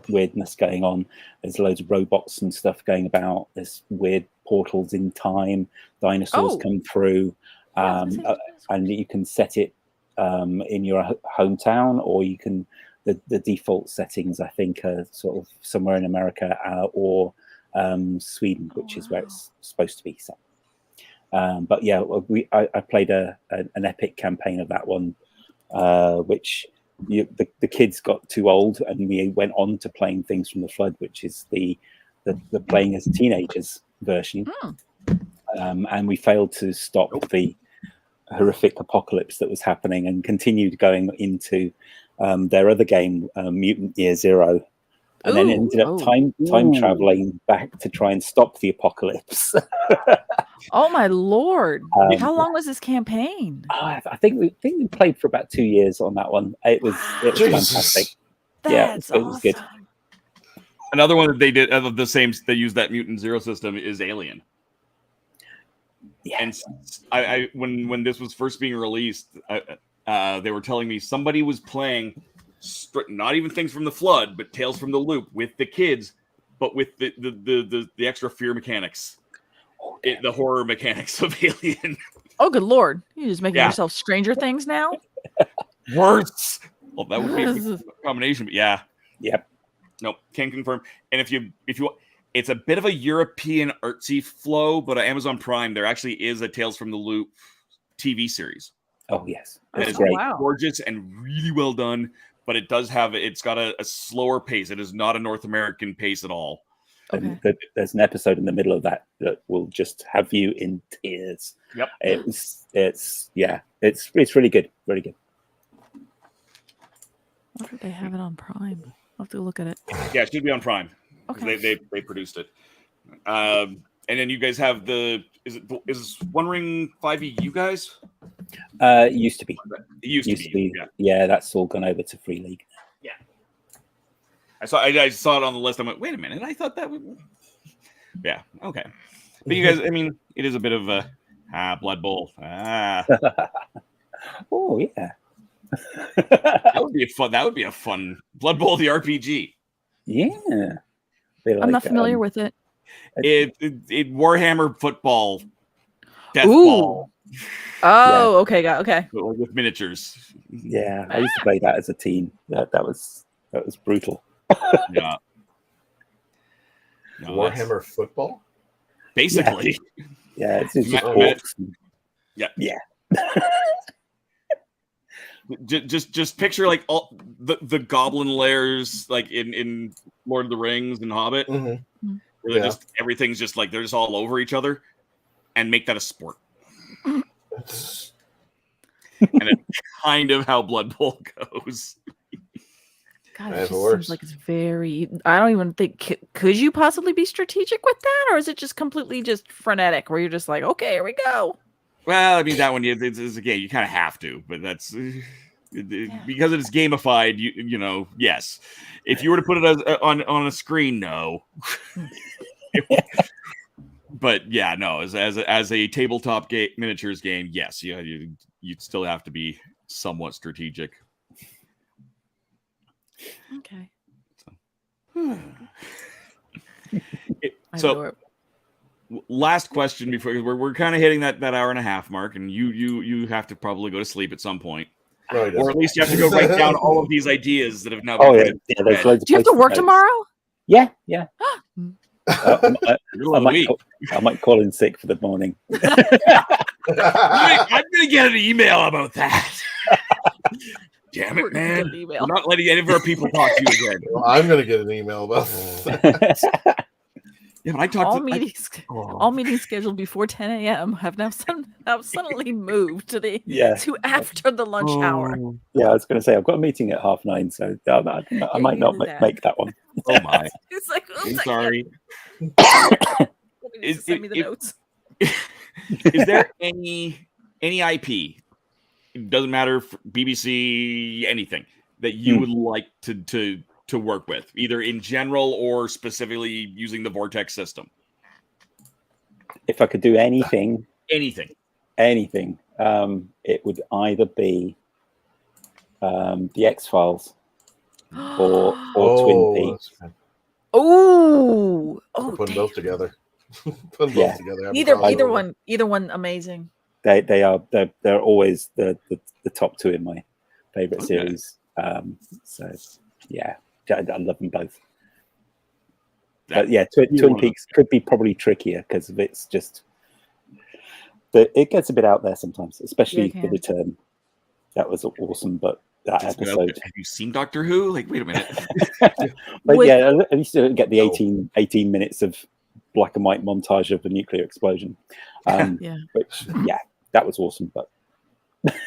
weirdness going on. There's loads of robots and stuff going about. There's weird portals in time. Dinosaurs come through, and you can set it in your hometown, or you can. The default settings, I think, are sort of somewhere in America or Sweden, which is where it's supposed to be set. But yeah, I played an epic campaign of that one, which the kids got too old, and we went on to playing Things from the Flood, which is the playing as teenagers version. And we failed to stop the horrific apocalypse that was happening, and continued going into their other game, Mutant Year Zero, and then ended up time traveling back to try and stop the apocalypse. Oh my lord! How long was this campaign? I think we played for about 2 years on that one. It was fantastic. That's it was good. Another one that they did of the same, they used that Mutant Zero system, is Alien. Yeah. And I when this was first being released, they were telling me somebody was playing not even Things from the Flood, but Tales from the Loop with the kids but with the extra fear mechanics, the horror mechanics of Alien. Oh, good lord! You're just making yourself Stranger Things now. Worse. Well, that would be a combination, but yeah. Yep. Nope, can confirm. And if you, it's a bit of a European artsy flow, but on Amazon Prime there actually is a Tales from the Loop TV series. Oh yes, it's great, gorgeous, and really well done. But it's got a slower pace. It is not a North American pace at all. Okay. There's an episode in the middle of that will just have you in tears. Yep. It's really good, really good. I wonder if they have it on Prime. I'll have to look at it. Yeah, it should be on Prime. Okay. They produced it. And then you guys have is One Ring 5e you guys? It used to be. It used to be. Yeah, that's all gone over to Free League. Yeah. I saw it on the list. I'm like, wait a minute. I thought that would. Yeah. Okay. But you guys, I mean, it is a bit of a Blood Bowl. Oh yeah. That would be a fun Blood Bowl the RPG. Yeah. I'm not familiar with it. It Warhammer football. Death ball. Oh, okay, okay. With miniatures. Yeah, I used to play that as a teen. That was brutal. Yeah. No, Warhammer football? Basically. Yeah, it's just orcs. Yeah. Just picture like all the goblin lairs like in Lord of the Rings and Hobbit. Mm-hmm. Where just everything's just like they're just all over each other, and make that a sport. And it's kind of how Blood Bowl goes. God, it just seems like it's very. I don't even think. Could you possibly be strategic with that, or is it just completely just frenetic, where you're just like, okay, here we go? Well, I mean that one it's a game. You kind of have to, but that's because it's gamified. You know, yes. If you were to put it on a screen, no. But yeah, no. As a tabletop miniatures game, yes. You'd still have to be somewhat strategic. Okay. So last question before we're kind of hitting that hour and a half mark, and you have to probably go to sleep at some point. Or at least you have to go write down all of these ideas that have now been there's loads of Do you have to work tomorrow? Yeah. I might call in sick for the morning. I'm gonna get an email about that. Damn it, man! We're not letting any of our people talk to you again. Well, I'm gonna get an email about that. Yeah, but I talked all meetings scheduled before 10 a.m. have now suddenly moved to after the lunch hour. Yeah, I was going to say I've got a meeting at 9:30, so I might not make that one. Oh my! It's like, I'm sorry. Send me the notes. Is there any IP? It doesn't matter, BBC, anything that you would like to work with, either in general or specifically using the Vortex system? If I could do anything, it would either be the X-Files or Twin Peaks. Putting both together. Either one amazing. They're always the top two in my favorite series. So yeah, I love them both. But yeah, Twin Peaks could be probably trickier because it's just it gets a bit out there sometimes, especially the return. That was awesome, but that episode. Have you seen Doctor Who? Like, wait a minute. But yeah, at least you get the 18 minutes of black and white montage of the nuclear explosion. Which that was awesome. But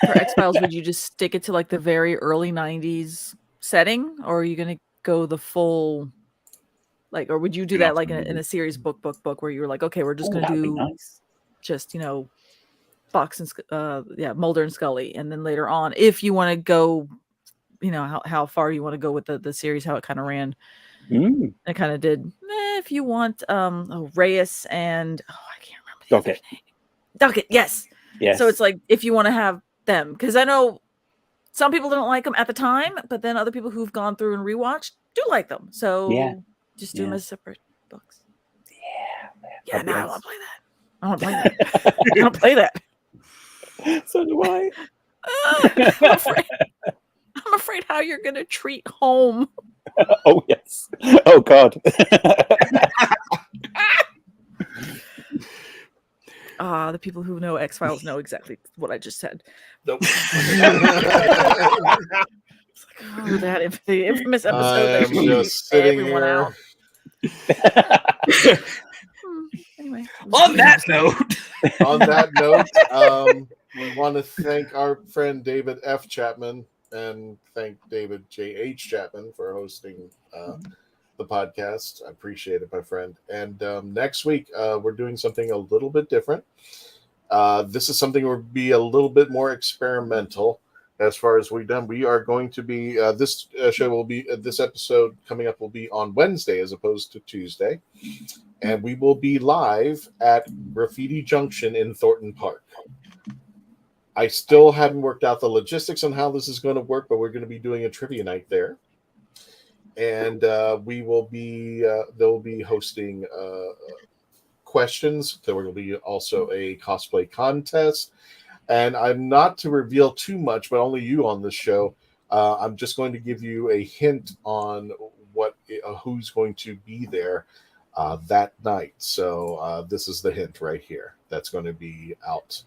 for X-Files, would you just stick it to like the very early 90s setting, or are you going to go the full, like, or would you do that like in a series book where you were like, okay, we're just going to do just, Fox and Mulder and Scully, and then later on, if you want to go, how far you want to go with the series, how it kind of ran. It kind of did. If you want, Reyes and I can't remember. Docket, yes. So it's like if you want to have them, because I know some people don't like them at the time, but then other people who've gone through and rewatched do like them. So Just do them as separate books. Yeah, no, I want to play that. I want to play that. I want to play that. So do I. I'm afraid how you're going to treat home. Oh, yes. Oh, God. The people who know X-Files know exactly what I just said. Nope. The infamous episode that I'm just sitting everyone here. out. Anyway. On that note, we want to thank our friend David F. Chapman and thank David J.H. Chapman for hosting the podcast. I appreciate it, my friend. And next week, we're doing something a little bit different. This is something that will be a little bit more experimental as far as we've done. We are going to be, this episode coming up will be on Wednesday as opposed to Tuesday. And we will be live at Graffiti Junction in Thornton Park. I still haven't worked out the logistics on how this is going to work, but we're going to be doing a trivia night there. And we will be, they'll be hosting questions. There will be also a cosplay contest. And I'm not to reveal too much, but only you on this show. I'm just going to give you a hint on who's going to be there that night. So this is the hint right here. That's going to be out.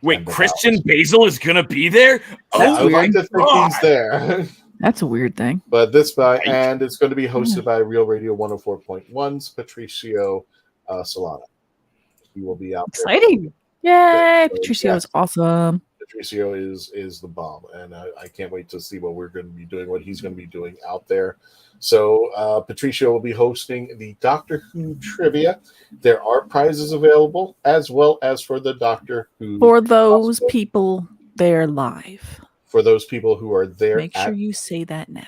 Wait, Christian Basil is going to be there? I would like to think he's there. That's a weird thing. But and it's going to be hosted by Real Radio 104.1's Patricio Solana. He will be out there. Exciting. Yay! So, Patricio is awesome. Patricio is the bomb, and I can't wait to see what we're going to be doing, what he's going to be doing out there. So Patricio will be hosting the Doctor Who trivia. There are prizes available, as well as for the Doctor Who. For those people there live. For those people who are there. Make sure you say that now.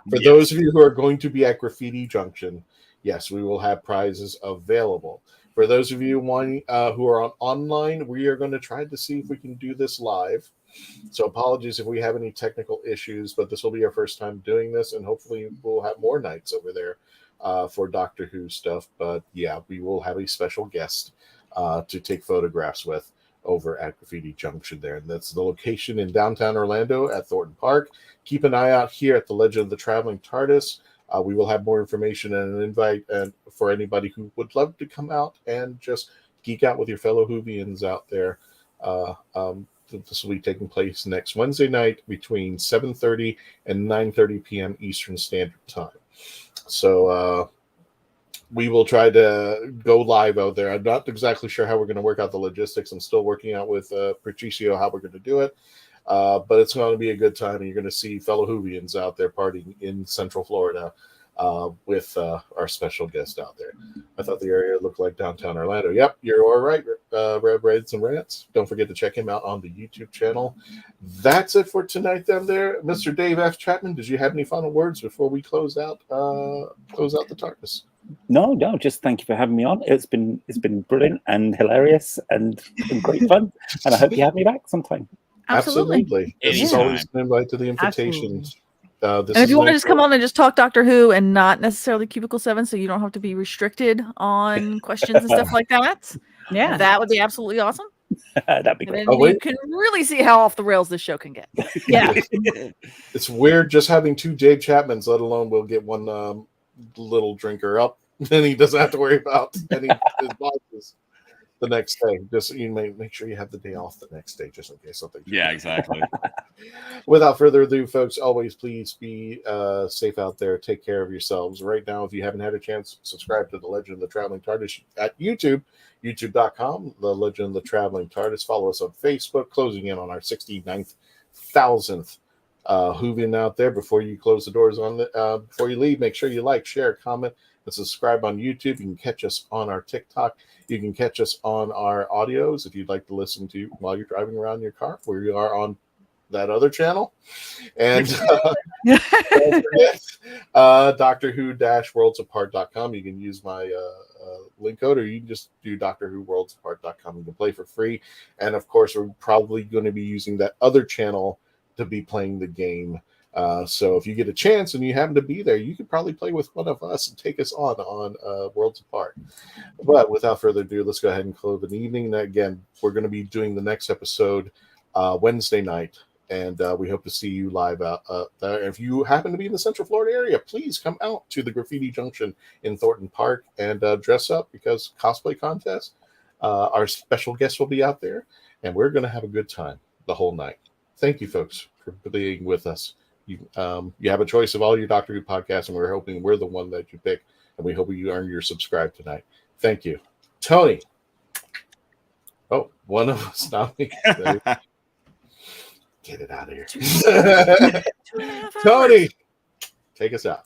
For those of you who are going to be at Graffiti Junction, yes, we will have prizes available. For those of you who are online, we are going to try to see if we can do this live. So apologies if we have any technical issues, but this will be our first time doing this, and hopefully we'll have more nights over there for Doctor Who stuff. But yeah, we will have a special guest to take photographs with over at Graffiti Junction there. And that's the location in downtown Orlando at Thornton Park. Keep an eye out here at the Legend of the Traveling TARDIS. We will have more information and an invite for anybody who would love to come out and just geek out with your fellow Whovians out there. This will be taking place next Wednesday night between 7:30 and 9:30 p.m. Eastern Standard Time. So we will try to go live out there. I'm not exactly sure how we're going to work out the logistics. I'm still working out with Patricio how we're going to do it. But it's going to be a good time, and you're going to see fellow Whovians out there partying in Central Florida with our special guest out there. I thought the area looked like downtown Orlando. Yep, you're all right, Rev Reds and Rants. Don't forget to check him out on the YouTube channel. That's it for tonight then there. Mr. Dave F. Chapman, did you have any final words before we close out the TARDIS? No, just thank you for having me on. It's been brilliant and hilarious and great fun. And I hope you have me back sometime. Absolutely. This is always an invite to the invitations. And if you want to just come on and just talk Doctor Who and not necessarily Cubicle 7, so you don't have to be restricted on questions and stuff like that, yeah, that would be absolutely awesome. That'd be great. And then you can really see how off the rails this show can get. Yeah. It's weird just having two Dave Chapmans, let alone we'll get one little drinker up, and he doesn't have to worry about any advices the next day. Just you may make sure you have the day off the next day, just in case something. Yeah, exactly. Without further ado, folks, always please be safe out there. Take care of yourselves. Right now, if you haven't had a chance, subscribe to the Legend of the Traveling TARDIS at YouTube, youtube.com, the Legend of the Traveling TARDIS. Follow us on Facebook, closing in on our 69,000th Whovian out there. Before you close the doors on before you leave, make sure you like, share, comment, and subscribe on YouTube. You can catch us on our TikTok. You can catch us on our audios if you'd like to listen to while you're driving around your car. We are on that other channel. And don't forget, Doctor Who-worldsapart.com. You can use my link code, or you can just do DoctorWhoWorldsApart.com. You can play for free. And of course, we're probably going to be using that other channel to be playing the game So if you get a chance and you happen to be there, you could probably play with one of us and take us on Worlds Apart. But without further ado, let's go ahead and close the evening. And again, we're going to be doing the next episode Wednesday night, and we hope to see you live out there. If you happen to be in the Central Florida area, please come out to the Graffiti Junction in Thornton Park and dress up, because cosplay contest. Our special guests will be out there, and we're going to have a good time the whole night. Thank you, folks, for being with us. You have a choice of all your Doctor Who podcasts, and we're hoping we're the one that you pick, and we hope you earn your subscribe tonight. Thank you. Tony. Oh, one of us nominated. Get it out of here. Tony, take us out.